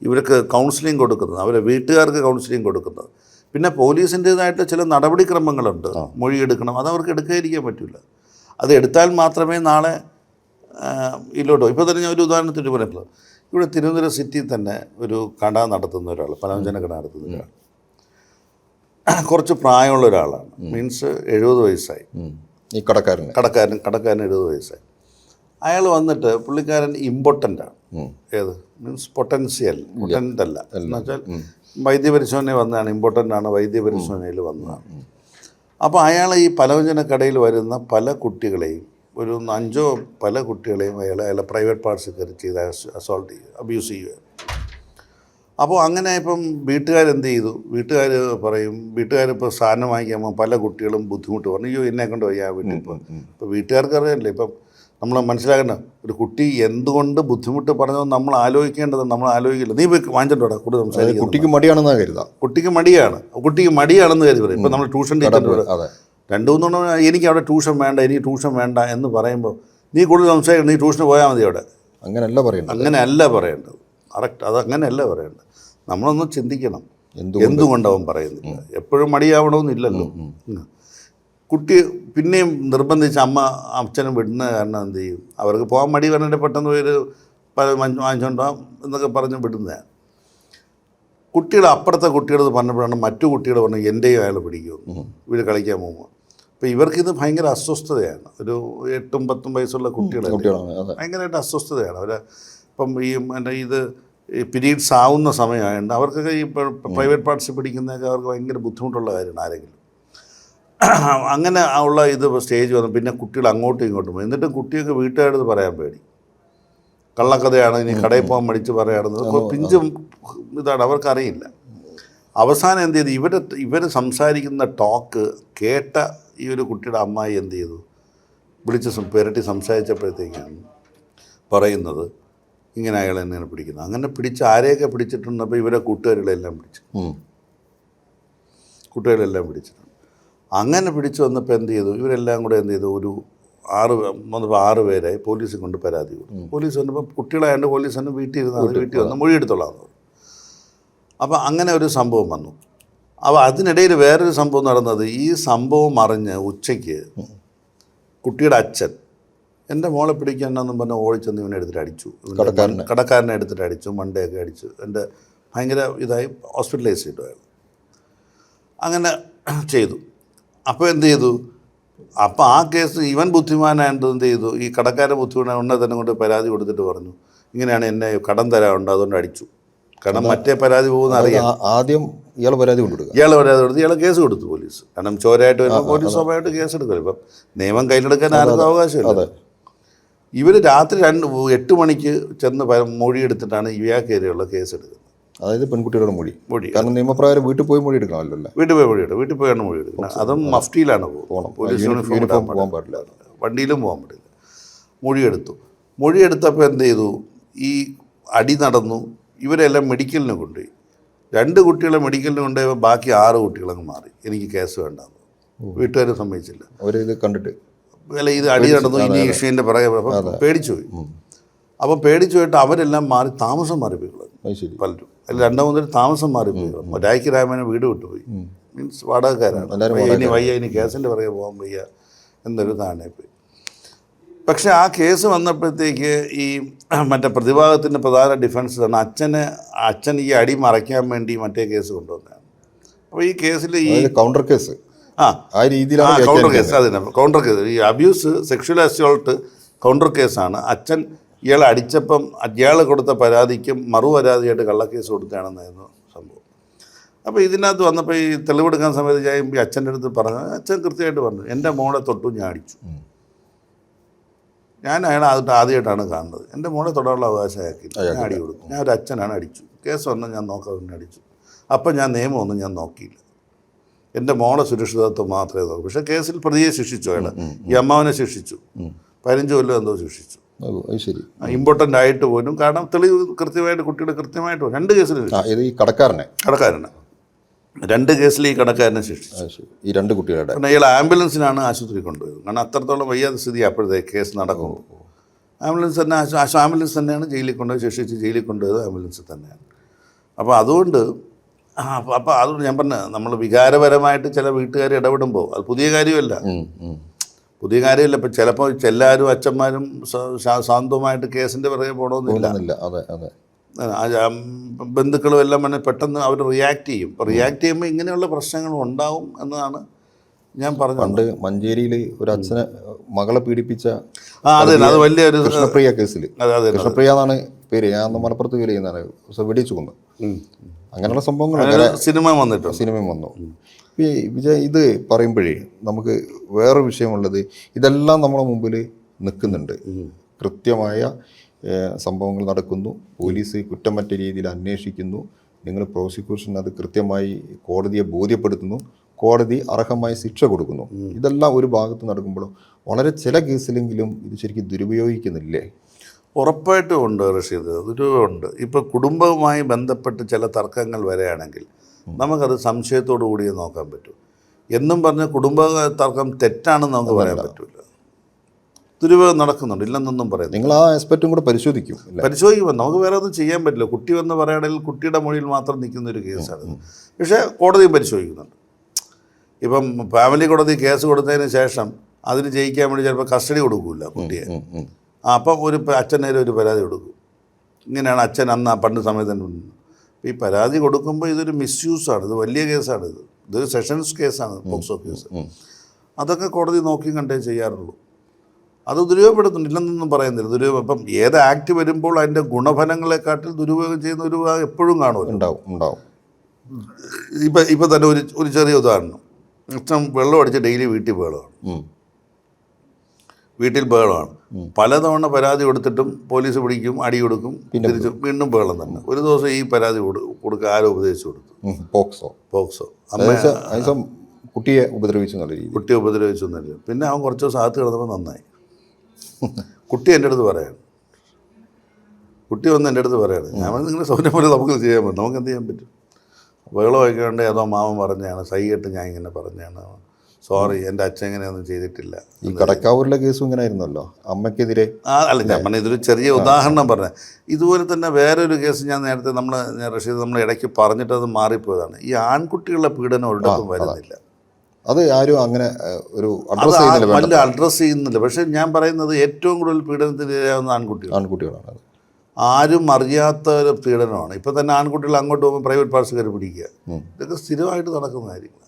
Speaker 1: ഇവർക്ക് കൗൺസിലിംഗ് കൊടുക്കുന്നത്, അവരെ വീട്ടുകാർക്ക് കൗൺസിലിംഗ് കൊടുക്കുന്നത്. പിന്നെ പോലീസിൻ്റേതായിട്ട് ചില നടപടിക്രമങ്ങളുണ്ട്. മൊഴിയെടുക്കണം, അത് അവർക്ക് എടുക്കാതിരിക്കാൻ പറ്റില്ല. അത് എടുത്താൽ മാത്രമേ നാളെ ഇതിലോട്ടോ. ഇപ്പോൾ തന്നെ ഞാൻ ഒരു ഉദാഹരണത്തിന് പറയുന്നത്, ഇവിടെ തിരുവനന്തപുരം സിറ്റിയിൽ തന്നെ ഒരു കട നടത്തുന്ന ഒരാൾ, പലവ്യഞ്ജന കട നടത്തുന്ന ഒരാൾ, കുറച്ച് പ്രായമുള്ള ഒരാളാണ്. മീൻസ് 70 വയസ്സായി.
Speaker 2: ഈ കടക്കാരൻ
Speaker 1: 70 വയസ്സായി. അയാൾ വന്നിട്ട് പുള്ളിക്കാരൻ ഇമ്പോർട്ടൻ്റാണ്. ഏത് മീൻസ് പൊട്ടൻ്റ് അല്ല എന്ന് വെച്ചാൽ വൈദ്യപരിശോധന വന്നതാണ്. ഇമ്പോർട്ടൻ്റ് ആണ്, വൈദ്യപരിശോധനയിൽ വന്നതാണ്. അപ്പോൾ അയാൾ ഈ പലവ്യഞ്ജന കടയിൽ വരുന്ന പല കുട്ടികളെയും, ഒരു 5 പല കുട്ടികളെയും അയാളെ പ്രൈവറ്റ് പാർട്സിൽ കയറി ചെയ്ത് അസോൾട്ട് ചെയ്യുക, അബ്യൂസ് ചെയ്യുക. അപ്പോൾ അങ്ങനെ ഇപ്പം വീട്ടുകാരെന്ത് ചെയ്തു? വീട്ടുകാരിപ്പോൾ സാധനം വാങ്ങിക്കുമ്പോൾ പല കുട്ടികളും ബുദ്ധിമുട്ട് പറഞ്ഞു, അയ്യോ എന്നെ കൊണ്ട് വയ്യ വീട്ടിൽ. ഇപ്പോൾ വീട്ടുകാർക്ക് അറിയാമല്ലോ. ഇപ്പം നമ്മൾ മനസ്സിലാക്കേണ്ട, ഒരു കുട്ടി എന്തുകൊണ്ട് ബുദ്ധിമുട്ട് പറഞ്ഞത് നമ്മൾ ആലോചിക്കേണ്ടത് നമ്മൾ ആലോചിക്കില്ല. നീ പോയി വാങ്ങിച്ചിട്ടോടാ കൂടുതൽ സംസാരിക്കും.
Speaker 2: കുട്ടിക്ക് മടിയാണെന്നാണ് കരുതാം.
Speaker 1: കുട്ടിക്ക് മടിയാണെന്ന് കരുതി പറയും. ഇപ്പം നമ്മൾ ട്യൂഷൻ ടീച്ചർ 2-3 എനിക്ക് അവിടെ ട്യൂഷൻ വേണ്ട എന്ന് പറയുമ്പോൾ നീ കൂടുതൽ സംസാരിക്കണം, നീ ട്യൂഷന് പോയാൽ മതി അവിടെ. അങ്ങനെയല്ല പറയേണ്ടത്. കറക്റ്റ്, അത് അങ്ങനെയല്ല പറയേണ്ടത്. നമ്മളൊന്ന് ചിന്തിക്കണം, എന്തുകൊണ്ടവൻ പറയുന്നില്ല. എപ്പോഴും മടിയാവണമെന്നില്ലല്ലോ. കുട്ടി പിന്നെയും നിർബന്ധിച്ച് അച്ഛനും വിടുന്ന കാരണം എന്ത് ചെയ്യും? അവർക്ക് പോകാൻ മടി പറഞ്ഞിട്ട് പെട്ടെന്ന് ഒരു വാങ്ങിച്ചോണ്ടോ എന്നൊക്കെ പറഞ്ഞ് വിടുന്നതാണ്. അപ്പുറത്തെ കുട്ടികളത് പറഞ്ഞപ്പോഴാണ് മറ്റു കുട്ടികൾ പറഞ്ഞു എൻ്റെയും അയാൾ പിടിക്കുമെന്ന്, ഇവർ കളിക്കാൻ പോകുമ്പോൾ. അപ്പോൾ ഇവർക്കിത് ഭയങ്കര അസ്വസ്ഥതയാണ്. ഒരു 8-10 വയസ്സുള്ള കുട്ടികൾ ഭയങ്കരമായിട്ട് അസ്വസ്ഥതയാണ്. ഇപ്പം ഇത് പീരീഡ്സ് ആവുന്ന സമയമായതുകൊണ്ട് അവർക്കൊക്കെ ഈ പ്രൈവറ്റ് പാർട്സ് പിടിക്കുന്നതൊക്കെ അവർക്ക് ഭയങ്കര ബുദ്ധിമുട്ടുള്ള കാര്യമാണ്. ആരെങ്കിലും അങ്ങനെ ഉള്ള ഇത് സ്റ്റേജ് വന്നു. പിന്നെ കുട്ടികൾ അങ്ങോട്ടും ഇങ്ങോട്ടും പോയി. എന്നിട്ടും കുട്ടിയൊക്കെ വീട്ടുകാരത് പറയാൻ പേടി. കള്ളക്കഥയാണ്, ഇനി കടയിൽ പോകാൻ മടിച്ച് പറയുകയാണെന്ന് പിഞ്ചും ഇതാണ്, അവർക്കറിയില്ല. അവസാനം എന്ത് ചെയ്തു? ഇവർ സംസാരിക്കുന്ന ടോക്ക് കേട്ട ഈ ഒരു കുട്ടിയുടെ അമ്മായി എന്ത് ചെയ്തു? വിളിച്ച് പെരട്ടി സംസാരിച്ചപ്പോഴത്തേക്കാണ് പറയുന്നത് ഇങ്ങനെ അയാൾ തന്നെയാണ് പിടിക്കുന്നത്. അങ്ങനെ പിടിച്ച് ആരെയൊക്കെ പിടിച്ചിട്ടുണ്ടപ്പോൾ ഇവരെ കൂട്ടുകാരികളെല്ലാം പിടിച്ചിട്ടുണ്ട്. അങ്ങനെ പിടിച്ചു വന്നപ്പോൾ എന്ത് ചെയ്തു? ഇവരെല്ലാം കൂടെ എന്ത് ചെയ്തു? ഒരു 6 പേരായി പോലീസിൽ കൊണ്ട് പരാതി കൊടുത്തു. പോലീസ് വന്നപ്പോൾ കുട്ടികളായതുകൊണ്ട് പോലീസ് തന്നെ വീട്ടിൽ വന്ന് മൊഴിയെടുത്തോളാം. അപ്പോൾ അങ്ങനെ ഒരു സംഭവം വന്നു. അപ്പോൾ അതിനിടയിൽ വേറൊരു സംഭവം നടന്നത്, ഈ സംഭവം അറിഞ്ഞ് ഉച്ചയ്ക്ക് കുട്ടിയുടെ അച്ഛൻ എൻ്റെ മോളെ പിടിക്കാനെന്നും പറഞ്ഞ് ഓടിച്ചെന്ന് ഇവനെ എടുത്തിട്ട് അടിച്ചു. കടക്കാരനെ എടുത്തിട്ട് അടിച്ചു, മണ്ടയൊക്കെ അടിച്ചു. എൻ്റെ ഭയങ്കര ഇതായി ഹോസ്പിറ്റലൈസ് ചെയ്തു അയാൾ. അങ്ങനെ ചെയ്തു. അപ്പോൾ എന്ത് ചെയ്തു? അപ്പോൾ ആ കേസ് ഇവൻ ബുദ്ധിമാനായിട്ട് എന്ത് ചെയ്തു? ഈ കടക്കാരൻ ബുദ്ധിമാനായ ഉടനെ തന്നെ കൊണ്ട് പരാതി കൊടുത്തിട്ട് പറഞ്ഞു ഇങ്ങനെയാണ് എന്നെ കടം തരാറുണ്ട്, അതുകൊണ്ട് അടിച്ചു. കാരണം മറ്റേ പരാതി പോകുന്ന അറിയാം.
Speaker 2: ആദ്യം ഇയാൾ പരാതി കൊടുത്തു,
Speaker 1: ഇയാളെ കേസ് കൊടുത്തു പോലീസ്. കാരണം ചോരയായിട്ട് വരുമ്പോൾ പോലീസ് സ്വാഭാവികമായിട്ട് കേസ് എടുക്കും. ഇപ്പം നിയമം കയ്യിലെടുക്കാൻ ആർക്കും അവകാശമില്ല. ഇവർ രാത്രി 8 മണിക്ക് ചെന്ന് മൊഴിയെടുത്തിട്ടാണ് ഇവയാൾക്കെതിരെയുള്ള കേസ് എടുക്കുന്നത്.
Speaker 2: അതായത് പെൺകുട്ടികളുടെ മൊഴി. കാരണം നിയമപ്രകാരം വീട്ടിൽ പോയി മൊഴി എടുക്കണമല്ലോ.
Speaker 1: വീട്ടിൽ പോയാണ് മൊഴി എടുക്കുന്നത്. അതും മഫ്റ്റിയിലാണ് പോകണം. പോലീസ് യൂണിഫോം പോകാൻ പാടില്ല, വണ്ടിയിലും പോകാൻ പാടില്ല. മൊഴിയെടുത്തപ്പോൾ എന്ത് ചെയ്തു? ഈ അടി നടന്നു. ഇവരെല്ലാം മെഡിക്കലിന് കൊണ്ടുപോയി. 2 കുട്ടികളെ മെഡിക്കലിന് കൊണ്ടുപോയപ്പോൾ ബാക്കി 6 കുട്ടികളങ്ങ് മാറി. എനിക്ക് കേസ് വേണ്ടെന്ന് വീട്ടുകാർ സമ്മതിച്ചില്ല.
Speaker 2: അവരിത് കണ്ടിട്ട്
Speaker 1: ഇത് അടി നടന്നു, ഇനി ഇഷ്യൂൻ്റെ പുറകെ പേടിച്ചു പോയി. അപ്പോൾ പേടിച്ചു പോയിട്ട് അവരെല്ലാം മാറി താമസം മാറിപ്പോയി. പലരും അതിൽ 2-3 താമസം മാറിപ്പോയി. രായ്ക്ക് രാമനെ വീട് വിട്ടുപോയി. മീൻസ് വാടകക്കാരാണ്. ഇനി കേസിൻ്റെ പുറകെ പോകാൻ വയ്യ എന്നൊരു ധാരണയായിപ്പോയി. പക്ഷേ ആ കേസ് വന്നപ്പോഴത്തേക്ക് ഈ മറ്റേ പ്രതിഭാഗത്തിൻ്റെ പ്രധാന ഡിഫൻസ് ആണ് അച്ഛൻ ഈ അടി മറയ്ക്കാൻ വേണ്ടി മറ്റേ കേസ് കൊണ്ടുവന്നതാണ്. അപ്പോൾ ഈ കേസിൽ ഈ
Speaker 2: കൗണ്ടർ കേസ്
Speaker 1: കൗണ്ടർ കേസ് അതിന് കൗണ്ടർ കേസ് ഈ അബ്യൂസ് സെക്ഷൽ അസോൾട്ട് കൗണ്ടർ കേസാണ്. അച്ഛൻ ഇയാളെ അടിച്ചപ്പം ഇയാൾ കൊടുത്ത പരാതിക്കും മറുപരാതിയായിട്ട് കള്ളക്കേസ് കൊടുത്താണെന്നായിരുന്നു സംഭവം. അപ്പോൾ ഇതിനകത്ത് വന്നപ്പോൾ ഈ തെളിവെടുക്കാൻ സമയത്ത് ഞാൻ ഈ അച്ഛൻ്റെ അടുത്ത് പറഞ്ഞു. അച്ഛൻ കൃത്യമായിട്ട് പറഞ്ഞു എൻ്റെ മോളെ തൊട്ടു ഞാൻ അടിച്ചു. ഞാൻ അയാളെ ആദ്യമായിട്ടാണ് കാണുന്നത്. എൻ്റെ മോളെ തൊടാനുള്ള അവകാശം അയാൾക്കില്ല. ഞാൻ അടി കൊടുത്തു. ഞാൻ ഒരു അച്ഛനാണ് അടിച്ചു. കേസ് വന്നാൽ ഞാൻ നോക്കാതെ അടിച്ചു. അപ്പം ഞാൻ നിയമമൊന്നും ഞാൻ നോക്കിയില്ല. എൻ്റെ മോളെ സുരക്ഷിതത്വം മാത്രമേ നോക്കൂ. പക്ഷേ കേസിൽ പ്രതിയെ ശിക്ഷിച്ചു. അയാൾ ഈ അമ്മാവനെ ശിക്ഷിച്ചു. 15 കൊല്ലം എന്തോ ശിക്ഷിച്ചു. ഇമ്പോർട്ടൻ്റ് ആയിട്ട് പോലും. കാരണം തെളിവ് കൃത്യമായിട്ട് കുട്ടികൾ കൃത്യമായിട്ട് 2 കേസിൽ
Speaker 2: ഈ കടക്കാരനെ
Speaker 1: 2 കേസിൽ ഈ കടക്കാരനെ ശിക്ഷിച്ചു.
Speaker 2: ഈ 2 കുട്ടികളുടെ
Speaker 1: പിന്നെ ഇയാൾ ആംബുലൻസിനാണ് ആശുപത്രി കൊണ്ടുപോയത്. കാരണം അത്രത്തോളം വയ്യാത്ത സ്ഥിതി അപ്പോഴത്തേക്ക് കേസ് നടക്കുമ്പോൾ ആംബുലൻസ് തന്നെയാണ് ജയിലിൽ കൊണ്ടുപോയി ശിക്ഷിച്ച് ജയിലിൽ കൊണ്ടുപോയത് ആംബുലൻസിൽ തന്നെയാണ്. അപ്പോൾ അതുകൊണ്ട് അപ്പോൾ അതുകൊണ്ട് ഞാൻ പറഞ്ഞ നമ്മൾ വികാരപരമായിട്ട് ചില വീട്ടുകാർ ഇടപെടുമ്പോൾ അത് പുതിയ കാര്യമല്ല. പുതിയ കാര്യമല്ല. ഇപ്പം ചിലപ്പോൾ എല്ലാവരും അച്ഛന്മാരും ശാന്തമായിട്ട് കേസിൻ്റെ പിറകെ പോകണമെന്നില്ല.
Speaker 2: അതെ അതെ.
Speaker 1: ബന്ധുക്കളും എല്ലാം തന്നെ പെട്ടെന്ന് അവർ റിയാക്ട് ചെയ്യും. അപ്പോൾ റിയാക്ട് ചെയ്യുമ്പോൾ ഇങ്ങനെയുള്ള പ്രശ്നങ്ങൾ ഉണ്ടാവും എന്നതാണ് ഞാൻ പറഞ്ഞത്.
Speaker 2: പണ്ട് മഞ്ചേരിയിൽ ഒരു അച്ഛനെ മകളെ പീഡിപ്പിച്ച
Speaker 1: അതെ, അത് വലിയൊരു
Speaker 2: കൃഷ്ണപ്രിയ കേസിൽ, കൃഷ്ണപ്രിയ എന്നാണ് പേര്, ഞാൻ മലപ്പുറത്ത് പേര് ചെയ്യുന്നതാണ്, വെടിച്ചു കൊന്നു. അങ്ങനെയുള്ള സംഭവങ്ങൾ
Speaker 1: സിനിമ വന്നിട്ടുണ്ട്,
Speaker 2: സിനിമയും വന്നു. ഈ വിജയ്, ഇത് പറയുമ്പോഴേ നമുക്ക് വേറെ വിഷയമുള്ളത്, ഇതെല്ലാം നമ്മുടെ മുമ്പിൽ നിൽക്കുന്നുണ്ട്. കൃത്യമായ സംഭവങ്ങൾ നടക്കുന്നു, പോലീസ് കുറ്റമറ്റ രീതിയിൽ അന്വേഷിക്കുന്നു, നിങ്ങൾ പ്രോസിക്യൂഷൻ അത് കൃത്യമായി കോടതിയെ ബോധ്യപ്പെടുത്തുന്നു, കോടതി അർഹമായ ശിക്ഷ കൊടുക്കുന്നു. ഇതെല്ലാം ഒരു ഭാഗത്ത് നടക്കുമ്പോഴും വളരെ ചില കേസിലെങ്കിലും ഇത് ശരിക്കും ദുരുപയോഗിക്കുന്നില്ലേ?
Speaker 1: ഉറപ്പായിട്ടും ഉണ്ട് റഷീദ്, ദുരുപയോഗമുണ്ട്. ഇപ്പോൾ കുടുംബവുമായി ബന്ധപ്പെട്ട് ചില തർക്കങ്ങൾ വരികയാണെങ്കിൽ നമുക്കത് സംശയത്തോടു കൂടിയേ നോക്കാൻ പറ്റും. എന്നും പറഞ്ഞ് കുടുംബ തർക്കം തെറ്റാണെന്ന് നമുക്ക് പറയാൻ പറ്റില്ല. ദുരുപയോഗം നടക്കുന്നുണ്ട്, ഇല്ലെന്നൊന്നും പറയുന്നത്.
Speaker 2: നിങ്ങൾ ആ ആസ്പെക്റ്റും കൂടെ
Speaker 1: പരിശോധിക്കുമ്പോൾ നമുക്ക് വേറെ ഒന്നും ചെയ്യാൻ പറ്റില്ല. കുട്ടി വന്ന് പറയുകയാണെങ്കിൽ കുട്ടിയുടെ മൊഴിയിൽ മാത്രം നിൽക്കുന്ന ഒരു കേസാണ്. പക്ഷേ കോടതിയും പരിശോധിക്കുന്നുണ്ട്. ഇപ്പം ഫാമിലി കോടതി കേസ് കൊടുത്തതിന് ശേഷം അതിന് ജയിക്കാൻ വേണ്ടി ചിലപ്പോൾ കസ്റ്റഡി കൊടുക്കില്ല കുട്ടിയെ. അപ്പം ഒരു അച്ഛനേലും ഒരു പരാതി കൊടുക്കും, ഇങ്ങനെയാണ് അച്ഛൻ അന്ന് പണ്ട് സമയത്ത് തന്നെ. ഈ പരാതി കൊടുക്കുമ്പോൾ ഇതൊരു മിസ്യൂസാണ്, ഇത് വലിയ കേസാണ്, ഇതൊരു സെഷൻസ് കേസാണ്, പോക്സോ കേസ്. അതൊക്കെ കോടതി നോക്കി കണ്ടേ ചെയ്യാറുള്ളൂ. അത് ദുരുപയോഗപ്പെടുത്തുന്നുണ്ട്, ഇല്ലെന്നൊന്നും പറയുന്നില്ല. ദുരുപയോഗം ഇപ്പം ഏത് ആക്ട് വരുമ്പോൾ അതിൻ്റെ ഗുണഫലങ്ങളെക്കാട്ടിൽ ദുരുപയോഗം ചെയ്യുന്ന ഒരു എപ്പോഴും കാണുമല്ലോ.
Speaker 2: ഉണ്ടാവും.
Speaker 1: ഇപ്പം തന്നെ ഒരു ചെറിയ ഉദാഹരണം, ഇഷ്ടം വെള്ളം അടിച്ച് ഡെയിലി വീട്ടിൽ ബഹളമാണ്. പലതവണ പരാതി കൊടുത്തിട്ടും പോലീസ് പിടിക്കും, അടി കൊടുക്കും, തിരിച്ച് വീണ്ടും ബഹളം തന്നെ. ഒരു ദിവസം ഈ പരാതി കൊടുക്കുക ആരോ ഉപദേശിച്ചു കൊടുത്തു, പോക്സോ
Speaker 2: കുട്ടിയെ ഉപദ്രവിച്ചു
Speaker 1: എന്നല്ല. പിന്നെ അവൻ കുറച്ച് ദിവസം അകത്ത് കിടന്നപ്പോൾ നന്നായി. കുട്ടി എൻ്റെ അടുത്ത് പറയാണ്, ഞാൻ നിങ്ങളുടെ സൗകര്യം പോലെ നമുക്ക് ചെയ്യാൻ പറ്റും, നമുക്ക് എന്ത് ചെയ്യാൻ പറ്റും? ബഹളം വയ്ക്കാണ്ട് ഏതോ മാമൻ പറഞ്ഞാണ്, സൈകിട്ട് ഞാൻ ഇങ്ങനെ പറഞ്ഞാണ്, സോറി എൻ്റെ അച്ഛൻ ഇങ്ങനെയൊന്നും ചെയ്തിട്ടില്ല.
Speaker 2: ഈ കടക്കാവൂരിലെ കേസും ഇങ്ങനെ ആയിരുന്നല്ലോ, അമ്മയ്ക്കെതിരെ.
Speaker 1: അല്ല, ഞാൻ പറഞ്ഞ ഇതൊരു ചെറിയ ഉദാഹരണം പറഞ്ഞ. ഇതുപോലെ തന്നെ വേറൊരു കേസ് ഞാൻ നേരത്തെ നമ്മൾ ഇടയ്ക്ക് പറഞ്ഞിട്ട് അത് മാറിപ്പോയതാണ്. ഈ ആൺകുട്ടികളുടെ പീഡനം ഒരിടത്തും വരുന്നില്ല.
Speaker 2: അത് ആരും അങ്ങനെ ഒരു
Speaker 1: അഡ്രസ്സ് ചെയ്യുന്നില്ല. പക്ഷേ ഞാൻ പറയുന്നത് ഏറ്റവും കൂടുതൽ പീഡനത്തിന് ഇരയാവുന്ന ആൺകുട്ടികളാണ്. ആരും അറിയാത്ത ഒരു പീഡനമാണ്. ഇപ്പം തന്നെ ആൺകുട്ടികൾ അങ്ങോട്ട് പോകുമ്പോൾ പ്രൈവറ്റ് പാർട്സ് കയറി പിടിക്കുക, ഇതൊക്കെ സ്ഥിരമായിട്ട് നടക്കുന്ന കാര്യങ്ങൾ.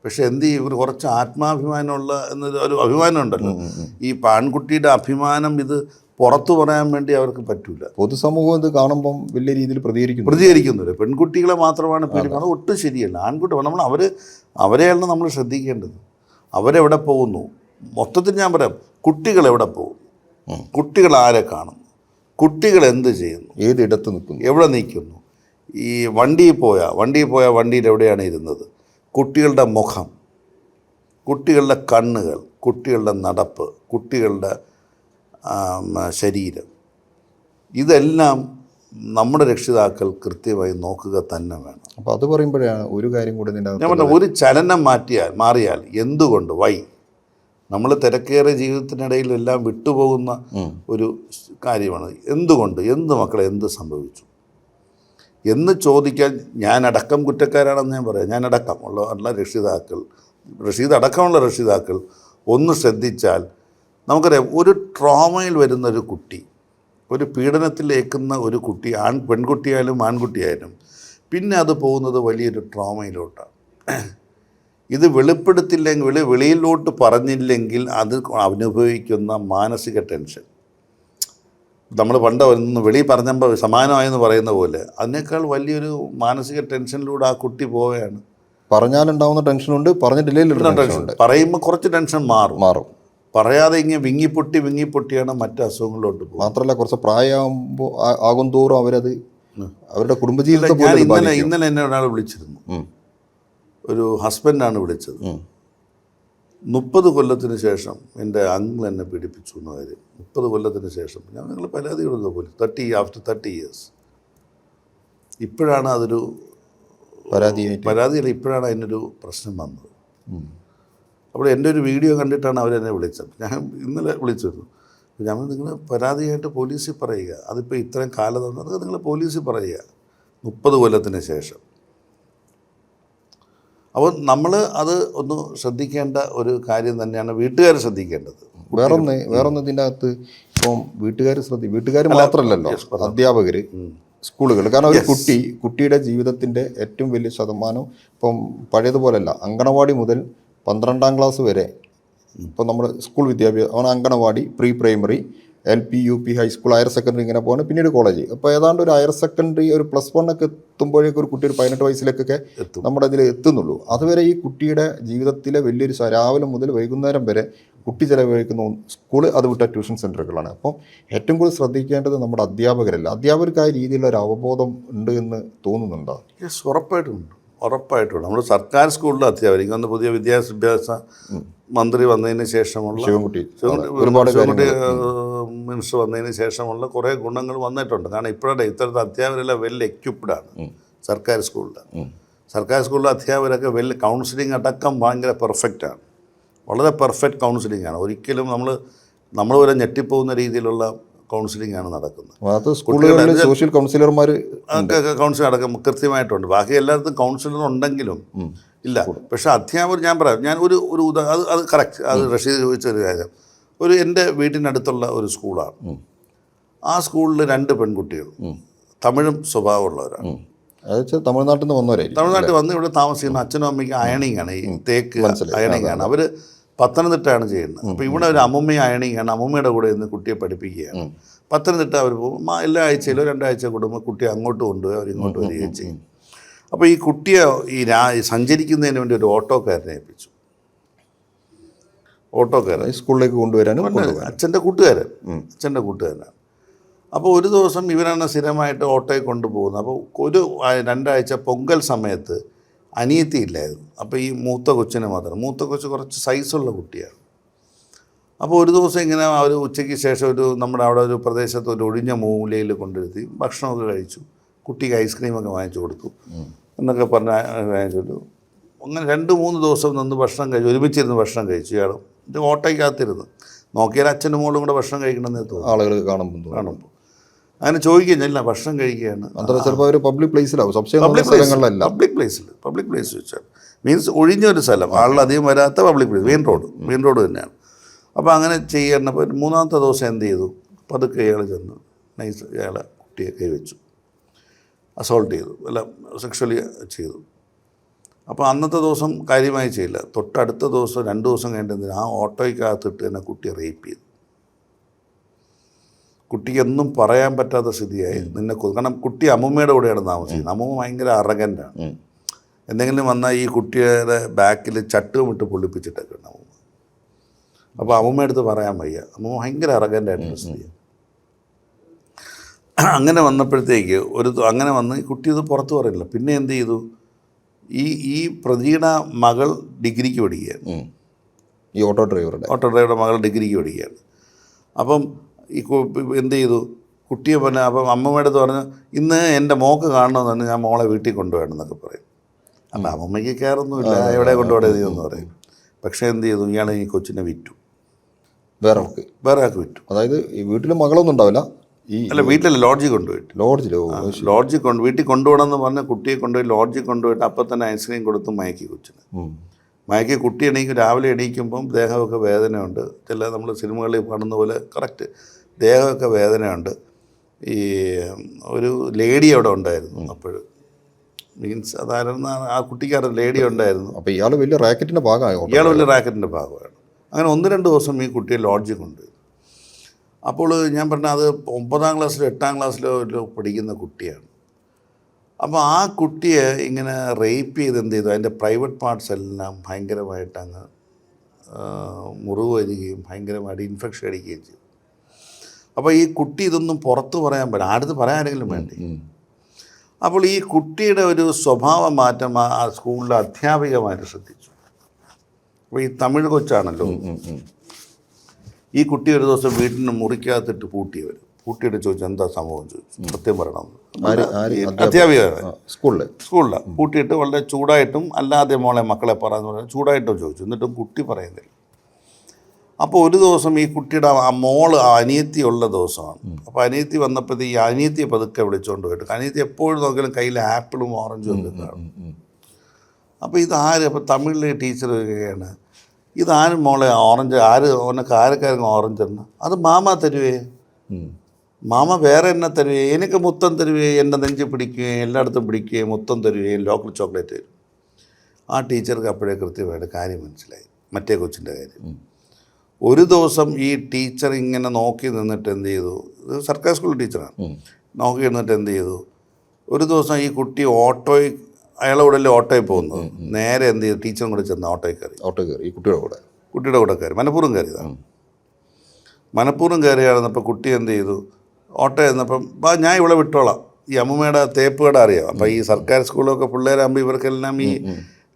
Speaker 1: പക്ഷേ എന്ത് ചെയ്യും, ഇവർ കുറച്ച് ആത്മാഭിമാനമുള്ള എന്നൊരു അഭിമാനം ഉണ്ടല്ലോ, ഈ ആൺകുട്ടിയുടെ അഭിമാനം ഇത് പുറത്തു പറയാൻ വേണ്ടി അവർക്ക് പറ്റൂല.
Speaker 2: പൊതുസമൂഹം ഇത് കാണുമ്പം വലിയ രീതിയിൽ
Speaker 1: പ്രതികരിക്കുന്നില്ല. പെൺകുട്ടികളെ മാത്രമാണ് പീഡിപ്പിക്കുന്നത്, ഒട്ടും ശരിയല്ല. ആൺകുട്ടി അവരെയാണ് നമ്മൾ ശ്രദ്ധിക്കേണ്ടത്. അവരെവിടെ പോകുന്നു, മൊത്തത്തിൽ ഞാൻ പറയാം, കുട്ടികൾ എവിടെ പോകും, കുട്ടികൾ ആരെ കാണുന്നു, കുട്ടികൾ എന്ത് ചെയ്യുന്നു,
Speaker 2: ഏതിടത്ത് നിൽക്കുന്നു,
Speaker 1: എവിടെ നിൽക്കുന്നു, ഈ വണ്ടിയിൽ പോയാൽ വണ്ടിയിൽ എവിടെയാണ് ഇരുന്നത്, കുട്ടികളുടെ മുഖം, കുട്ടികളുടെ കണ്ണുകൾ, കുട്ടികളുടെ നടപ്പ്, കുട്ടികളുടെ ശരീരം, ഇതെല്ലാം നമ്മുടെ രക്ഷിതാക്കൾ കൃത്യമായി നോക്കുക തന്നെ വേണം.
Speaker 2: അപ്പോൾ അത് പറയുമ്പോഴാണ് ഒരു കാര്യം കൂടി
Speaker 1: ഞാൻ പറഞ്ഞ, ഒരു ചലനം മാറിയാൽ എന്തുകൊണ്ട് നമ്മൾ തിരക്കേറിയ ജീവിതത്തിനിടയിൽ എല്ലാം വിട്ടുപോകുന്ന ഒരു കാര്യമാണ്. എന്ത് മക്കളെ എന്ത് സംഭവിച്ചു എന്ന് ചോദിക്കാൻ ഞാനടക്കം കുറ്റക്കാരാണെന്ന് ഞാൻ പറയാം. ഞാനടക്കം ഉള്ള അടക്കമുള്ള രക്ഷിതാക്കൾ ഒന്ന് ശ്രദ്ധിച്ചാൽ നമുക്കറിയാം, ഒരു ട്രോമയിൽ വരുന്ന ഒരു കുട്ടി, ഒരു പീഡനത്തിലേക്കുന്ന ഒരു കുട്ടി, പെൺകുട്ടിയായാലും ആൺകുട്ടിയായാലും, പിന്നെ അത് പോകുന്നത് വലിയൊരു ട്രോമയിലോട്ടാണ്. ഇത് വെളിപ്പെടുത്തില്ലെങ്കിൽ, വെളിയിലോട്ട് പറഞ്ഞില്ലെങ്കിൽ അത് അനുഭവിക്കുന്ന മാനസിക ടെൻഷൻ, നമ്മൾ പണ്ട് ഒന്ന് വെളിയിൽ പറഞ്ഞപ്പോൾ സമാനമായെന്ന് പറയുന്ന പോലെ അതിനേക്കാൾ വലിയൊരു മാനസിക ടെൻഷനിലൂടെ ആ കുട്ടി പോവുകയാണ്.
Speaker 2: പറഞ്ഞാലുണ്ടാവുന്ന ടെൻഷനുണ്ട്, പറഞ്ഞിട്ടില്ലെങ്കിൽ
Speaker 1: പറയുമ്പോൾ കുറച്ച് ടെൻഷൻ മാറും. പറയാതെ ഇങ്ങനെ വിങ്ങിപ്പൊട്ടിയാണ് മറ്റ് അസുഖങ്ങളിലോട്ട് പോകും.
Speaker 2: മാത്രമല്ല കുറച്ച് പ്രായമാകുമ്പോൾ ആകും തോറും അവരുടെ കുടുംബജീവിതത്തെ.
Speaker 1: ഇന്നലെ എന്നെ ഒരാൾ വിളിച്ചിരുന്നു, ഒരു ഹസ്ബൻഡാണ് വിളിച്ചത്. 30 കൊല്ലത്തിന് ശേഷം എൻ്റെ അങ്കിൾ എന്നെ പീഡിപ്പിച്ചു എന്ന കാര്യം. 30 കൊല്ലത്തിന് ശേഷം നിങ്ങൾ പരാതി കൊടുക്കുക പോലും, ആഫ്റ്റർ 30 years. ഇപ്പോഴാണ് അതൊരു പരാതിയല്ല, ഇപ്പോഴാണ് അതിനൊരു പ്രശ്നം വന്നത്. അപ്പോൾ എൻ്റെ ഒരു വീഡിയോ കണ്ടിട്ടാണ് അവരെന്നെ വിളിച്ചത്. ഞാൻ ഇന്നലെ വിളിച്ചിരുന്നു. ഞാൻ നിങ്ങൾ പരാതിയായിട്ട് പോലീസിൽ പറയുക, അതിപ്പോൾ ഇത്രയും കാലം അതൊക്കെ നിങ്ങൾ പോലീസിൽ പറയുക. 30 കൊല്ലത്തിന് ശേഷം അപ്പോൾ നമ്മൾ അത് ഒന്ന് ശ്രദ്ധിക്കേണ്ട ഒരു കാര്യം തന്നെയാണ് വീട്ടുകാർ ശ്രദ്ധിക്കേണ്ടത്.
Speaker 2: വേറൊന്ന് ഇതിൻ്റെ അകത്ത് ഇപ്പം വീട്ടുകാർ മാത്രമല്ലല്ലോ, അധ്യാപകർ, സ്കൂളുകൾ. കാരണം ഒരു കുട്ടിയുടെ ജീവിതത്തിൻ്റെ ഏറ്റവും വലിയ ശതമാനം ഇപ്പം പഴയതുപോലെയല്ല. അങ്കണവാടി മുതൽ 12ാം ക്ലാസ് വരെ ഇപ്പം നമ്മൾ സ്കൂൾ വിദ്യാഭ്യാസം, anganwadi, pre primary, LP, UP, high school, higher secondary, ഇങ്ങനെ പോകുന്നത്. പിന്നീട് കോളേജ്. അപ്പോൾ ഏതാണ്ട് ഒരു ഹയർ സെക്കൻഡറി ഒരു +1 ഒക്കെ എത്തുമ്പോഴേക്കും ഒരു കുട്ടി ഒരു 18 വയസ്സിലേക്കൊക്കെ നമ്മുടെ ഇതിൽ എത്തുന്നുള്ളൂ. അതുവരെ ഈ കുട്ടിയുടെ ജീവിതത്തിലെ വലിയൊരു രാവിലെ മുതൽ വൈകുന്നേരം വരെ കുട്ടി ചിലവഴിക്കുന്ന സ്കൂള്, അത് വിട്ട ട്യൂഷൻ സെൻ്ററുകളാണ്. അപ്പം ഏറ്റവും കൂടുതൽ ശ്രദ്ധിക്കേണ്ടത് നമ്മുടെ അധ്യാപകരല്ല. അധ്യാപകർക്ക് ആ രീതിയിലുള്ള ഒരു അവബോധം ഉണ്ട് എന്ന് തോന്നുന്നുണ്ടോ?
Speaker 1: യെസ്, ഉറപ്പായിട്ടും നമ്മൾ സർക്കാർ സ്കൂളിലെ അധ്യാപകർ ഒന്ന് പുതിയ വിദ്യാഭ്യാസ മന്ത്രി വന്നതിന് ശേഷമുള്ള
Speaker 2: ശിവൻകുട്ടി
Speaker 1: മിനിസ്റ്റർ വന്നതിന് ശേഷമുള്ള കുറേ ഗുണങ്ങൾ വന്നിട്ടുണ്ട്. കാരണം ഇപ്പോഴത്തെ ഇത്തരത്തിൽ അധ്യാപകരെല്ലാം വെൽ എക്യുപ്ഡാണ് സർക്കാർ സ്കൂളിലെ അധ്യാപകരൊക്കെ കൗൺസിലിംഗ് അടക്കം ഭയങ്കര പെർഫെക്റ്റാണ്. വളരെ പെർഫെക്റ്റ് കൗൺസിലിംഗ് ആണ്. ഒരിക്കലും നമ്മൾ വരെ ഞെട്ടിപ്പോകുന്ന രീതിയിലുള്ള കൗൺസിലിംഗ് ആണ് നടക്കുന്നത്.
Speaker 2: സ്കൂളുകളിൽ സോഷ്യൽ കൗൺസിലർമാർ
Speaker 1: കൗൺസിലിംഗ് അടക്കം കൃത്യമായിട്ടുണ്ട്. ബാക്കി എല്ലായിടത്തും കൗൺസിലർ ഉണ്ടെങ്കിലും ഇല്ല. പക്ഷേ അധ്യാപകർ ഞാൻ ഒരു അത് കറക്റ്റ്. അത് റഷീദ് ചോദിച്ചൊരു കാര്യം, എൻ്റെ വീട്ടിനടുത്തുള്ള ഒരു സ്കൂളാണ്. ആ സ്കൂളിൽ 2 പെൺകുട്ടികൾ തമിഴും സ്വഭാവമുള്ളവരാണ്.
Speaker 2: തമിഴ്നാട്ടിൽ നിന്ന് വന്നവരായിരിക്കും.
Speaker 1: തമിഴ്നാട്ടിൽ വന്ന് ഇവിടെ താമസിക്കുന്ന അച്ഛനും അമ്മയ്ക്കും അയണിങ്ങാണ്, ഈ തേക്ക് അയണിങ്ങാണ്. അവർ പത്തനംതിട്ടയാണ് ചെയ്യുന്നത്. അപ്പോൾ ഇവിടെ ഒരു അമ്മൂമ്മയും അയണിങ്ങാണ്. അമ്മൂമ്മയുടെ കൂടെ ഇന്ന് കുട്ടിയെ പഠിപ്പിക്കുകയാണ്. പത്തനംതിട്ട അവർ പോകും. എല്ലാ ആഴ്ചയിലോ 2 ആഴ്ച കൂടുമ്പോൾ കുട്ടിയെ അങ്ങോട്ട് കൊണ്ടുപോയി അവരിങ്ങോട്ട് വരികയും ചെയ്യും. അപ്പോൾ ഈ കുട്ടിയെ സഞ്ചരിക്കുന്നതിന് വേണ്ടി ഒരു ഓട്ടോക്കാരനെ ഏൽപ്പിച്ചു.
Speaker 2: സ്കൂളിലേക്ക് കൊണ്ടുവരാനും
Speaker 1: അച്ഛൻ്റെ കൂട്ടുകാരനാണ്. അപ്പോൾ ഒരു ദിവസം ഇവരാണ് സ്ഥിരമായിട്ട് ഓട്ടോയിൽ കൊണ്ടുപോകുന്നത്. അപ്പോൾ ഒരു 2 ആഴ്ച പൊങ്കൽ സമയത്ത് അനിയത്തി ഇല്ലായിരുന്നു. അപ്പോൾ ഈ മൂത്ത കൊച്ചിനെ മാത്രം. മൂത്ത കൊച്ച് കുറച്ച് സൈസുള്ള കുട്ടിയാണ്. അപ്പോൾ ഒരു ദിവസം ഇങ്ങനെ ഒരു ഉച്ചയ്ക്ക് ശേഷം നമ്മുടെ അവിടെ ഒരു പ്രദേശത്ത് ഒരു ഒഴിഞ്ഞ മൂലയിൽ കൊണ്ടുവരുത്തി ഭക്ഷണമൊക്കെ കഴിച്ചു. കുട്ടിക്ക് ഐസ്ക്രീമൊക്കെ വാങ്ങിച്ചു കൊടുത്തു എന്നൊക്കെ പറഞ്ഞ് വാങ്ങിച്ചു. അങ്ങനെ 2-3 ദിവസം നിന്ന് ഭക്ഷണം കഴിച്ചു. ഒരുമിച്ചിരുന്ന് ഭക്ഷണം കഴിച്ചു. ഇയാളും ഇത് ഓട്ടോയ്ക്കകത്തിരുന്ന് നോക്കിയാൽ അച്ഛനും മോളും കൂടെ ഭക്ഷണം കഴിക്കണമെന്ന് തോന്നുന്നു.
Speaker 2: ആളുകൾ കാണുമ്പോൾ
Speaker 1: അങ്ങനെ ചോദിക്കുന്നില്ല, ഭക്ഷണം കഴിക്കുകയാണ്.
Speaker 2: ചിലപ്പോൾ ഒരു പബ്ലിക് പ്ലേസിലാവും.
Speaker 1: പബ്ലിക് പ്ലേസ് വെച്ചാൽ മീൻസ് ഒഴിഞ്ഞൊരു സ്ഥലം, ആളധികം വരാത്ത പബ്ലിക് പ്ലേസ്, മെയിൻ റോഡ് തന്നെയാണ്. അപ്പോൾ അങ്ങനെ ചെയ്യണപ്പോൾ 3ാമത്തെ ദിവസം എന്ത് ചെയ്തു, പതുക്കെ ഇയാൾ ചെന്ന് ഇയാളെ കുട്ടിയെ കൈവച്ചു, അസോൾട്ട് ചെയ്തു, എല്ലാം സെക്ഷലി ചെയ്തു. അപ്പോൾ അന്നത്തെ ദിവസം കാര്യമായി ചെയ്യില്ല. തൊട്ടടുത്ത ദിവസം 2 ദിവസം കഴിഞ്ഞിട്ട് ആ ഓട്ടോയ്ക്കകത്തിട്ട് തന്നെ കുട്ടിയെ റേപ്പ് ചെയ്തു. കുട്ടിക്കൊന്നും പറയാൻ പറ്റാത്ത സ്ഥിതിയായി. കാരണം കുട്ടി അമ്മൂമ്മയുടെ കൂടെയാണ് താമസിക്കുന്നത്. അമ്മൂമ്മ ഭയങ്കര അറഗൻ്റാണ്. എന്തെങ്കിലും വന്നാൽ ഈ കുട്ടിയുടെ ബാക്കിൽ ചട്ടുമിട്ട് പൊള്ളിപ്പിച്ചിട്ടൊക്കെ ഉണ്ട് അമ്മൂമ്മ. അപ്പോൾ അമ്മൂമ്മ അടുത്ത് പറയാൻ വയ്യ. അമ്മൂമ്മ ഭയങ്കര അറഗൻ്റായിട്ടുള്ള സ്ഥിതിയാണ്. അങ്ങനെ വന്നപ്പോഴത്തേക്ക് അങ്ങനെ വന്ന് കുട്ടി ഇത് പുറത്ത് പറയില്ല. പിന്നെ എന്ത് ചെയ്തു, ഈ പ്രതിയുടെ മകൾ ഡിഗ്രിക്ക് പഠിക്കുകയാണ്.
Speaker 2: ഈ ഓട്ടോ ഡ്രൈവറുടെ
Speaker 1: മകൾ ഡിഗ്രിക്ക് പഠിക്കുകയാണ്. അപ്പം എന്ത് ചെയ്തു, കുട്ടിയെ പിന്നെ അപ്പം അമ്മമ്മയുടെ അടുത്ത് പറഞ്ഞു, ഇന്ന് എൻ്റെ മോക്ക് കാണണമെന്ന് ഞാൻ മോളെ വീട്ടിൽ കൊണ്ടുപോകണമെന്നൊക്കെ പറയും. അപ്പം അമ്മമ്മയ്ക്ക് കയറൊന്നുമില്ല, എവിടെ കൊണ്ടുപോകേണ്ടതെന്ന് പറയും. പക്ഷേ എന്ത് ചെയ്തു, ഇയാൾ ഈ കൊച്ചിനെ വിറ്റു, വേറെ ആൾക്ക് വിറ്റു.
Speaker 2: അതായത് ഈ വീട്ടിൽ മകളൊന്നും ഉണ്ടാവില്ല.
Speaker 1: അല്ല, വീട്ടിലല്ല, ലോഡ്ജിൽ കൊണ്ടുപോയിട്ട് വീട്ടിൽ കൊണ്ടുപോകണമെന്ന് പറഞ്ഞ് കുട്ടിയെ കൊണ്ടുപോയി ലോഡ്ജിൽ കൊണ്ടുപോയിട്ട് അപ്പം തന്നെ ഐസ്ക്രീം കൊടുത്ത് മയക്കി കൊച്ചിന്. മയക്കി കുട്ടി രാവിലെ എണീക്കുമ്പം ദേഹമൊക്കെ വേദനയുണ്ട്. ചില നമ്മൾ സിനിമകളിൽ കാണുന്ന പോലെ കറക്റ്റ് ദേഹമൊക്കെ വേദനയുണ്ട്. ഈ ഒരു ലേഡി അവിടെ ഉണ്ടായിരുന്നു. അപ്പോൾ മീൻസ് അതായിരുന്നു ആ കുട്ടിക്കാരൻ ലേഡി ഉണ്ടായിരുന്നു.
Speaker 2: അപ്പോൾ ഇയാൾ വലിയ റാക്കറ്റിൻ്റെ
Speaker 1: ഭാഗമാണ്. അങ്ങനെ 1-2 ദിവസം ഈ കുട്ടിയെ ലോഡ്ജിൽ കൊണ്ടുപോയി. അപ്പോൾ ഞാൻ പറഞ്ഞ അത് 9ാം ക്ലാസ്സിലോ 8ാം ക്ലാസ്സിലോ പഠിക്കുന്ന കുട്ടിയാണ്. അപ്പോൾ ആ കുട്ടിയെ ഇങ്ങനെ റേപ്പ് ചെയ്ത് എന്ത് ചെയ്തു, അതിൻ്റെ പ്രൈവറ്റ് പാർട്സ് എല്ലാം ഭയങ്കരമായിട്ട് അങ്ങ് മുറിവ് വരികയും ഭയങ്കരമായിട്ട് ഇൻഫെക്ഷൻ അടിക്കുകയും ചെയ്തു. അപ്പോൾ ഈ കുട്ടി ഇതൊന്നും പുറത്ത് പറയാൻ പറ്റില്ല, അടുത്ത് പറയാനെങ്കിലും വേണ്ടി. അപ്പോൾ ഈ കുട്ടിയുടെ ഒരു സ്വഭാവ മാറ്റം ആ സ്കൂളിലെ അധ്യാപികമായിട്ട് ശ്രദ്ധിച്ചു. അപ്പോൾ ഈ തമിഴ് കൊച്ചാണല്ലോ, ഈ കുട്ടി ഒരു ദിവസം വീട്ടിന് മുറിക്കകത്തിട്ട് പൂട്ടിയിട്ട് ചോദിച്ചു, എന്താ സംഭവം ചോദിച്ചു. സത്യം പറയണമെന്ന് അധ്യാപിക സ്കൂളിൽ പൂട്ടിയിട്ട് വളരെ ചൂടായിട്ടും അല്ലാതെ മക്കളെ പറയാന്ന് പറഞ്ഞാൽ ചൂടായിട്ടും ചോദിച്ചു. എന്നിട്ടും കുട്ടി പറയുന്നില്ല. അപ്പോൾ ഒരു ദിവസം ഈ കുട്ടിയുടെ മോള് അനിയത്തി ഉള്ള ദിവസമാണ്. അപ്പോൾ അനിയത്തി വന്നപ്പോഴത്തേക്ക് ഈ അനിയത്തിയെ പതുക്കെ വിളിച്ചുകൊണ്ട് പോയിട്ട്, അനിയത്തി എപ്പോഴും നോക്കിയാലും കയ്യിൽ ആപ്പിളും ഓറഞ്ചും ഒക്കെ കാണും. അപ്പോൾ ഇതാര്, അപ്പോൾ തമിഴിലെ ടീച്ചർ വരികയാണ്, ഇതാരും മോളെ ഓറഞ്ച്, ഉനക്ക് ആരൊക്കെ ഓറഞ്ച് എണ്ണ, അത് മാമ തരുവേ, മാമ വേറെ എന്നെ തരുവേ, എനിക്ക് മുത്തം തരുവേ, എൻ്റെ നെഞ്ച് പിടിക്കുകയും എല്ലായിടത്തും പിടിക്കുകയും മുത്തം തരുകയും ലോക്കൽ ചോക്ലേറ്റ് തരും. ആ ടീച്ചർക്ക് അപ്പോഴേ കൃത്യമായിട്ട് കാര്യം മനസ്സിലായി, മറ്റേ കൊച്ചിൻ്റെ കാര്യം. ഒരു ദിവസം ഈ ടീച്ചർ ഇങ്ങനെ നോക്കി നിന്നിട്ട് എന്ത് ചെയ്തു, ഇത് സർക്കാർ സ്കൂൾ ടീച്ചറാണ്, നോക്കി നിന്നിട്ട് എന്ത് ചെയ്തു, ഒരു ദിവസം ഈ കുട്ടി അയാളെ കൂടെ ഓട്ടോയിൽ പോകുന്നത്, നേരെ എന്ത് ചെയ്തു, ടീച്ചറും കൂടെ ചെന്ന് ഓട്ടോയിൽ കയറി, ഈ കുട്ടിയുടെ കൂടെ കയറി, മനഃപൂർവ്വം കയറിയതാണ്. മനഃപൂർവ്വം കയറിയായിരുന്നപ്പോൾ കുട്ടി എന്ത് ചെയ്തു, ഓട്ടോ ചെന്നപ്പം ഞാൻ ഇവിടെ വിട്ടോളാം, ഈ അമ്മൂമ്മയുടെ തേപ്പ് കട അറിയാം. അപ്പം ഈ സർക്കാർ സ്കൂളൊക്കെ പിള്ളേരാകുമ്പോൾ ഇവർക്കെല്ലാം ഈ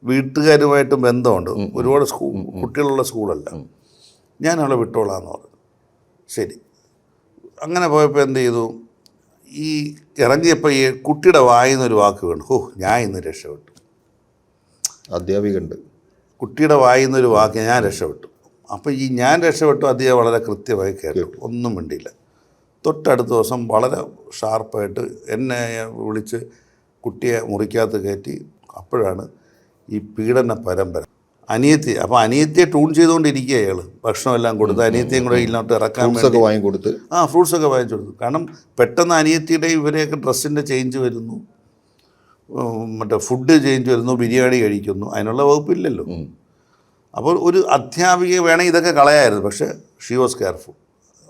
Speaker 1: വീട്ടുകാരുമായിട്ട് ബന്ധമുണ്ട്, ഒരുപാട് കുട്ടികളുള്ള സ്കൂളല്ല, ഞാൻ അവളെ വിട്ടോളാം എന്ന് പറഞ്ഞു. ശരി, അങ്ങനെ പോയപ്പോൾ എന്ത് ചെയ്തു, ഈ ഇറങ്ങിയപ്പോൾ ഈ കുട്ടിയുടെ വായിന്നൊരു വാക്ക് വീണു, ഞാൻ ഇന്ന് രക്ഷപ്പെട്ടു.
Speaker 2: അധ്യാപികണ്ട്,
Speaker 1: കുട്ടിയുടെ വായിന്നൊരു വാക്ക്, ഞാൻ രക്ഷപ്പെട്ടു. അപ്പോൾ ഈ ഞാൻ രക്ഷപ്പെട്ടു അദ്ദേഹം വളരെ കൃത്യമായി കേട്ടു, ഒന്നും മിണ്ടിയില്ല. തൊട്ടടുത്ത ദിവസം വളരെ ഷാർപ്പായിട്ട് എന്നെ വിളിച്ച് കുട്ടിയെ മുറിക്കകത്ത് കയറ്റി. അപ്പോഴാണ് ഈ പീഡന പരമ്പര. അനിയത്തി, അപ്പോൾ അനിയത്തിയെ ട്യൂൺ ചെയ്തുകൊണ്ടിരിക്കുക അയാൾ, ഭക്ഷണമെല്ലാം കൊടുത്ത് അനിയത്തിയും കൂടെ ഇങ്ങോട്ട് ഇറക്കാൻ വേണ്ടി
Speaker 2: വാങ്ങിക്കൊടുത്ത്,
Speaker 1: ഫ്രൂട്ട്സൊക്കെ വാങ്ങിച്ചു കൊടുത്തു. കാരണം പെട്ടെന്ന് അനിയത്തിയുടെ ഇവരെയൊക്കെ ഡ്രസ്സിൻ്റെ ചേഞ്ച് വരുന്നു, മറ്റേ ഫുഡ് ചേഞ്ച് വരുന്നു, ബിരിയാണി കഴിക്കുന്നു, അതിനുള്ള വകുപ്പില്ലല്ലോ. അപ്പോൾ ഒരു അധ്യാപിക വേണമെങ്കിൽ ഇതൊക്കെ കളയായിരുന്നു, പക്ഷേ ഷീ വാസ് കെയർഫുൾ.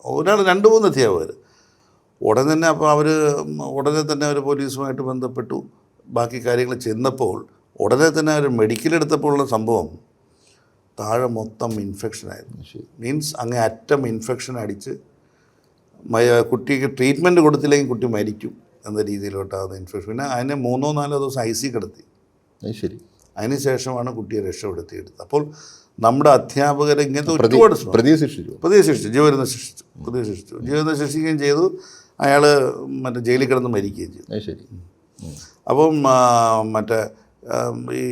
Speaker 1: ഒരാൾ 2-3 അധ്യാപകർ ഉടനെ തന്നെ, അപ്പോൾ ഉടനെ തന്നെ അവർ പോലീസുമായിട്ട് ബന്ധപ്പെട്ടു. ബാക്കി കാര്യങ്ങൾ ചെന്നപ്പോൾ ഉടനെ തന്നെ അവർ മെഡിക്കൽ എടുത്തപ്പോഴുള്ള സംഭവം, താഴെ മൊത്തം ഇൻഫെക്ഷനായിരുന്നു. മീൻസ് അങ്ങേ അറ്റം ഇൻഫെക്ഷൻ അടിച്ച് കുട്ടിക്ക് ട്രീറ്റ്മെൻറ്റ് കൊടുത്തില്ലെങ്കിൽ കുട്ടി മരിക്കും എന്ന രീതിയിലോട്ടാകുന്ന ഇൻഫെക്ഷൻ. പിന്നെ അതിനെ 3-4 ദിവസം IC കിടത്തി.
Speaker 2: ശരി, അതിന്
Speaker 1: ശേഷമാണ് കുട്ടിയെ രക്ഷപ്പെടുത്തിയെടുത്തത്. അപ്പോൾ നമ്മുടെ അധ്യാപകർ ഇങ്ങനത്തെ ഒരുപാട് പ്രതിയെ ജീവനെ ശിക്ഷിക്കുകയും ചെയ്തു. അയാൾ മറ്റേ ജയിലിൽ കിടന്ന് മരിക്കുകയും ചെയ്തു.
Speaker 2: ശരി,
Speaker 1: അപ്പം മറ്റേ ഈ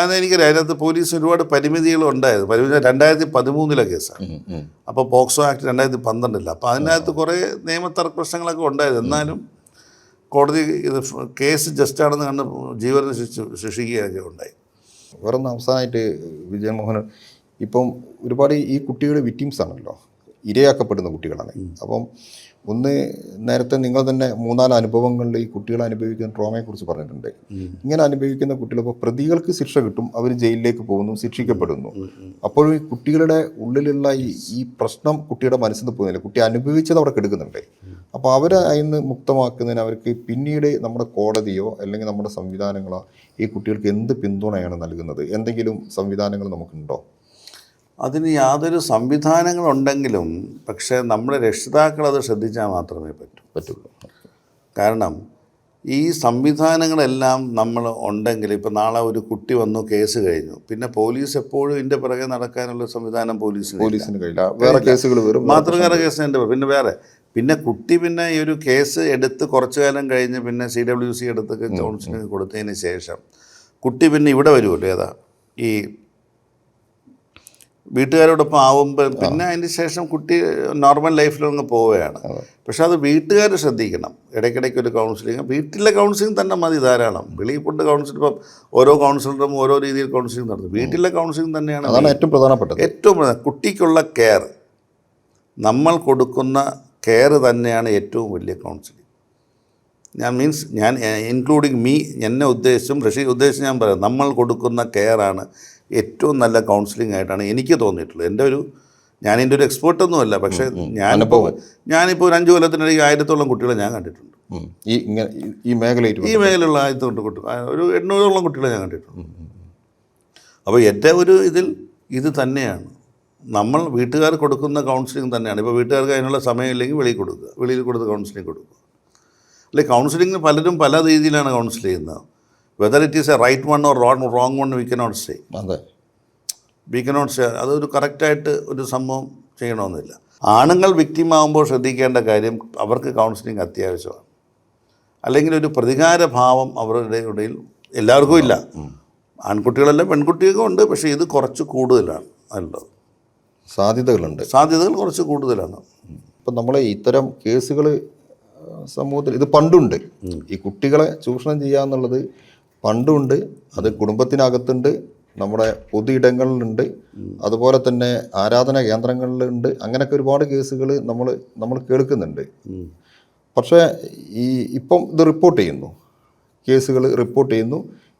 Speaker 1: അതെനിക്കറിയാം, അതിനകത്ത് പോലീസ് ഒരുപാട് പരിമിതികളുണ്ടായത്. 2013 കേസാണ്. അപ്പോൾ പോക്സോ ആക്ട് 2012. അപ്പോൾ അതിനകത്ത് കുറേ നിയമതർക്ക പ്രശ്നങ്ങളൊക്കെ ഉണ്ടായത്. എന്നാലും കോടതി ഇത് കേസ് ജസ്റ്റാണെന്ന് കണ്ട് ജീവനെ ശിക്ഷിക്കുകയൊക്കെ ഉണ്ടായി.
Speaker 2: വേറെ അവസാനമായിട്ട് വിജയമോഹൻ, ഇപ്പം ഒരുപാട് ഈ കുട്ടികൾ വിക്ടിംസ് ആണല്ലോ, ഇരയാക്കപ്പെടുന്ന കുട്ടികളാണ്. അപ്പം ഒന്ന്, നേരത്തെ നിങ്ങൾ തന്നെ 3-4 അനുഭവങ്ങളിൽ ഈ കുട്ടികൾ അനുഭവിക്കുന്ന ട്രോമയെക്കുറിച്ച് പറഞ്ഞിട്ടുണ്ട്. ഇങ്ങനെ അനുഭവിക്കുന്ന കുട്ടികൾ ഇപ്പോൾ പ്രതികൾക്ക് ശിക്ഷ കിട്ടും, അവർ ജയിലിലേക്ക് പോകുന്നു, ശിക്ഷിക്കപ്പെടുന്നു. അപ്പോഴും ഈ കുട്ടികളുടെ ഉള്ളിലുള്ള ഈ പ്രശ്നം കുട്ടിയുടെ മനസ്സിൽ നിന്ന് പോകുന്നില്ല, കുട്ടി അനുഭവിച്ചത് അവിടെ കെടുക്കുന്നുണ്ട്. അപ്പോൾ അവരെ അതിന് മുക്തമാക്കുന്നതിന് അവർക്ക് പിന്നീട് നമ്മുടെ കോടതിയോ അല്ലെങ്കിൽ നമ്മുടെ സംവിധാനങ്ങളോ ഈ കുട്ടികൾക്ക് എന്ത് പിന്തുണയാണ് നൽകുന്നത്? എന്തെങ്കിലും സംവിധാനങ്ങൾ നമുക്കുണ്ടോ?
Speaker 1: അതിന് യാതൊരു സംവിധാനങ്ങളുണ്ടെങ്കിലും പക്ഷേ നമ്മുടെ രക്ഷിതാക്കൾ അത് ശ്രദ്ധിച്ചാൽ മാത്രമേ പറ്റുള്ളൂ. കാരണം ഈ സംവിധാനങ്ങളെല്ലാം നമ്മൾ ഉണ്ടെങ്കിൽ, ഇപ്പോൾ നാളെ ഒരു കുട്ടി വന്നു കേസ് കഴിഞ്ഞു, പിന്നെ പോലീസ് എപ്പോഴും ഇതിൻ്റെ പിറകെ നടക്കാനുള്ള സംവിധാനം പോലീസിന്
Speaker 2: കഴിയില്ല. വേറെ കേസുകൾ വരും,
Speaker 1: മാത്രമേ കേസിൻ്റെ പിന്നെ കുട്ടി പിന്നെ ഈ ഒരു കേസ് എടുത്ത് കുറച്ചു കാലം കഴിഞ്ഞ് പിന്നെ CWC എടുത്തൊക്കെ കൗൺസിലിംഗ് കൊടുത്തതിന് ശേഷം കുട്ടി പിന്നെ ഇവിടെ വരുമല്ലോ, ഏതാ ഈ വീട്ടുകാരോടൊപ്പം ആവുമ്പോൾ പിന്നെ അതിന് ശേഷം കുട്ടി നോർമൽ ലൈഫിലങ്ങ് പോവുകയാണ്. പക്ഷെ അത് വീട്ടുകാർ ശ്രദ്ധിക്കണം. ഇടയ്ക്കിടയ്ക്ക് ഒരു കൗൺസിലിംഗ്, വീട്ടിലെ കൗൺസിലിംഗ് തന്നെ മതി ധാരാളം. വെളിയിൽ കൊണ്ട് കൗൺസിലിംഗ്, ഇപ്പം ഓരോ കൗൺസിലറും ഓരോ രീതിയിൽ കൗൺസിലിംഗ് നടത്തും. വീട്ടിലെ കൗൺസിലിംഗ് തന്നെയാണ്
Speaker 2: ഏറ്റവും പ്രധാനപ്പെട്ടത്.
Speaker 1: കുട്ടിക്കുള്ള കെയർ, നമ്മൾ കൊടുക്കുന്ന കെയർ തന്നെയാണ് ഏറ്റവും വലിയ കൗൺസിലിംഗ്. ഞാൻ ഇൻക്ലൂഡിങ് മീ, എന്നെ ഉദ്ദേശിച്ചും റഷീദ് ഉദ്ദേശിച്ചും ഞാൻ പറയാം, നമ്മൾ കൊടുക്കുന്ന കെയറാണ് ഏറ്റവും നല്ല കൗൺസിലിംഗ് ആയിട്ടാണ് എനിക്ക് തോന്നിയിട്ടുള്ളത്. ഞാനിൻ്റെ ഒരു എക്സ്പേർട്ടൊന്നുമല്ല, പക്ഷേ ഞാനിപ്പോൾ ഒരു 5 കൊല്ലത്തിനിടയിൽ 1000-ഓളം കുട്ടികളെ ഞാൻ കണ്ടിട്ടുണ്ട്.
Speaker 2: ഈ
Speaker 1: മേഖലയിലുള്ള 1000 കുട്ടികൾ, ഒരു 800-ഓളം കുട്ടികളെ ഞാൻ കണ്ടിട്ടുണ്ട്. അപ്പോൾ എൻ്റെ ഒരു ഇത് തന്നെയാണ് നമ്മൾ വീട്ടുകാർ കൊടുക്കുന്ന കൗൺസിലിംഗ് തന്നെയാണ്. ഇപ്പോൾ വീട്ടുകാർക്ക് അതിനുള്ള സമയമില്ലെങ്കിൽ വെളിയിൽ കൊടുത്ത് കൗൺസിലിംഗ് കൊടുക്കുക. അല്ലെങ്കിൽ കൗൺസിലിംഗ് പലരും പല രീതിയിലാണ് കൗൺസിൽ ചെയ്യുന്നത്. Whether it is a right one or wrong one we cannot say. അതൊരു കറക്റ്റായിട്ട് ഒരു സംഭവം ചെയ്യണമെന്നില്ല. ആണുങ്ങൾ വിക്ടിമാകുമ്പോൾ ശ്രദ്ധിക്കേണ്ട കാര്യം, അവർക്ക് കൗൺസിലിംഗ് അത്യാവശ്യമാണ്. അല്ലെങ്കിൽ ഒരു പ്രതികാരഭാവം അവരുടെ ഇടയിൽ എല്ലാവർക്കും ഇല്ല. ആൺകുട്ടികളെല്ലാം പെൺകുട്ടിയൊക്കെ ഉണ്ട്, പക്ഷേ ഇത് കുറച്ച് കൂടുതലാണ്. നല്ലത് സാധ്യതകൾ കുറച്ച് കൂടുതലാണ്.
Speaker 2: ഇപ്പം നമ്മളെ ഇത്തരം കേസുകൾ സമൂഹത്തിൽ ഇത് പണ്ടുണ്ട്. ഈ കുട്ടികളെ ചൂഷണം ചെയ്യുക എന്നുള്ളത് പണ്ടുണ്ട്, അത് കുടുംബത്തിനകത്തുണ്ട്, നമ്മുടെ പൊതു ഇടങ്ങളിലുണ്ട്, അതുപോലെ തന്നെ ആരാധനാ കേന്ദ്രങ്ങളിലുണ്ട്. അങ്ങനെയൊക്കെ ഒരുപാട് കേസുകൾ നമ്മൾ കേൾക്കുന്നുണ്ട്. പക്ഷേ ഇപ്പം ഇത് റിപ്പോർട്ട് ചെയ്യുന്നു, കേസുകൾ റിപ്പോർട്ട് ചെയ്യുന്നു.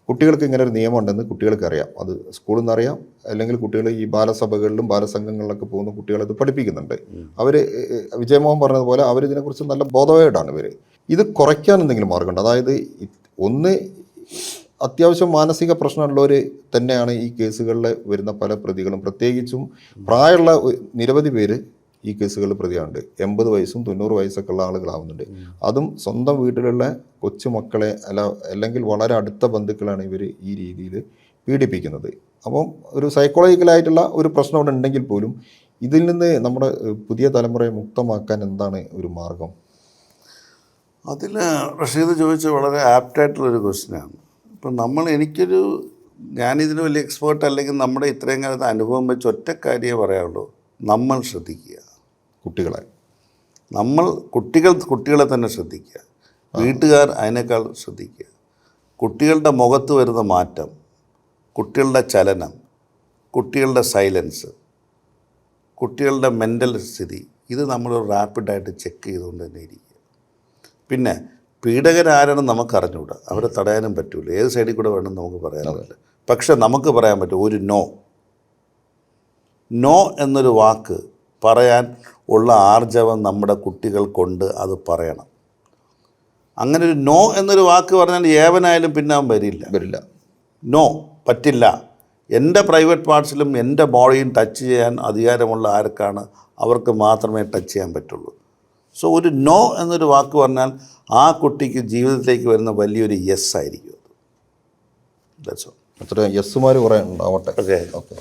Speaker 2: കുട്ടികൾക്ക് ഇങ്ങനെ ഒരു നിയമം ഉണ്ടെന്ന് കുട്ടികൾക്ക് അറിയാം, അത് സ്കൂളിൽ നിന്ന് അറിയാം, അല്ലെങ്കിൽ കുട്ടികൾ ഈ ബാലസഭകളിലും ബാലസംഘങ്ങളിലൊക്കെ പോകുന്ന കുട്ടികളത് പഠിപ്പിക്കുന്നുണ്ട്. അവർ വിജയമോഹൻ പറഞ്ഞതുപോലെ അവരിതിനെക്കുറിച്ച് നല്ല ബോധവായിട്ടാണ് ഇവർ. ഇത് കുറയ്ക്കാൻ എന്തെങ്കിലും മാർഗമുണ്ട്? അതായത് ഒന്ന്, അത്യാവശ്യം മാനസിക പ്രശ്നമുള്ളവർ തന്നെയാണ് ഈ കേസുകളിൽ വരുന്ന പല പ്രതികളും. പ്രത്യേകിച്ചും പ്രായമുള്ള നിരവധി പേര് ഈ കേസുകളിൽ പ്രതിയാണ്ട് 80 വയസ്സും 90 വയസ്സൊക്കെ ഉള്ള ആളുകളാവുന്നുണ്ട്. അതും സ്വന്തം വീട്ടിലുള്ള കൊച്ചുമക്കളെ അല്ലെങ്കിൽ വളരെ അടുത്ത ബന്ധുക്കളാണ് ഇവർ ഈ രീതിയിൽ പീഡിപ്പിക്കുന്നത്. അപ്പം ഒരു സൈക്കോളജിക്കലായിട്ടുള്ള ഒരു പ്രശ്നം അവിടെ ഉണ്ടെങ്കിൽ പോലും ഇതിൽ നിന്ന് നമ്മുടെ പുതിയ തലമുറയെ മുക്തമാക്കാൻ എന്താണ് ഒരു മാർഗം?
Speaker 1: അതിൽ റഷീദ് ചോദിച്ചത് വളരെ ആപ്റ്റായിട്ടുള്ളൊരു ക്വസ്റ്റ്യനാണ്. ഇപ്പം ഞാനിതിന് വലിയ എക്സ്പേർട്ട് അല്ലെങ്കിൽ നമ്മുടെ ഇത്രയും കാലത്തെ അനുഭവം വെച്ച് ഒറ്റ കാര്യമേ പറയാനുള്ളൂ, നമ്മൾ ശ്രദ്ധിക്കുക. കുട്ടികളെ തന്നെ ശ്രദ്ധിക്കുക, വീട്ടുകാർ അതിനേക്കാൾ ശ്രദ്ധിക്കുക. കുട്ടികളുടെ മുഖത്ത് വരുന്ന മാറ്റം, കുട്ടികളുടെ ചലനം, കുട്ടികളുടെ സൈലൻസ്, കുട്ടികളുടെ മെൻ്റൽ സ്ഥിതി, ഇത് നമ്മൾ റാപ്പിഡായിട്ട് ചെക്ക് ചെയ്തുകൊണ്ട് തന്നെ ഇരിക്കുക. പിന്നെ പീഡകരാരാണെന്ന് നമുക്കറിഞ്ഞുകൂടാ, അവരെ തടയാനും പറ്റില്ല, ഏത് സൈഡിൽ കൂടെ വേണമെന്ന് നമുക്ക് പറയാൻ പറ്റില്ല. പക്ഷെ നമുക്ക് പറയാൻ പറ്റും ഒരു നോ എന്നൊരു വാക്ക് പറയാൻ ഉള്ള ആർജവം നമ്മുടെ കുട്ടികൾക്കൊണ്ട് അത് പറയണം. അങ്ങനെ ഒരു നോ എന്നൊരു വാക്ക് പറഞ്ഞാൽ ഏവനായാലും പിന്നെ അവൻ വരില്ല. നോ, പറ്റില്ല. എൻ്റെ പ്രൈവറ്റ് പാർട്സിലും എൻ്റെ ബോഡിയും ടച്ച് ചെയ്യാൻ അധികാരമുള്ള ആർക്കാണ് അവർക്ക് മാത്രമേ ടച്ച് ചെയ്യാൻ പറ്റുള്ളൂ. സോ ഒരു നോ എന്നൊരു വാക്ക് പറഞ്ഞാൽ ആ കുട്ടിക്ക് ജീവിതത്തിലേക്ക് വരുന്ന വലിയൊരു യെസ് ആയിരിക്കും അത്.
Speaker 2: അത്ര യെസ്സുമാർ കുറേ ഉണ്ടാവട്ടെ.
Speaker 1: ഓക്കെ.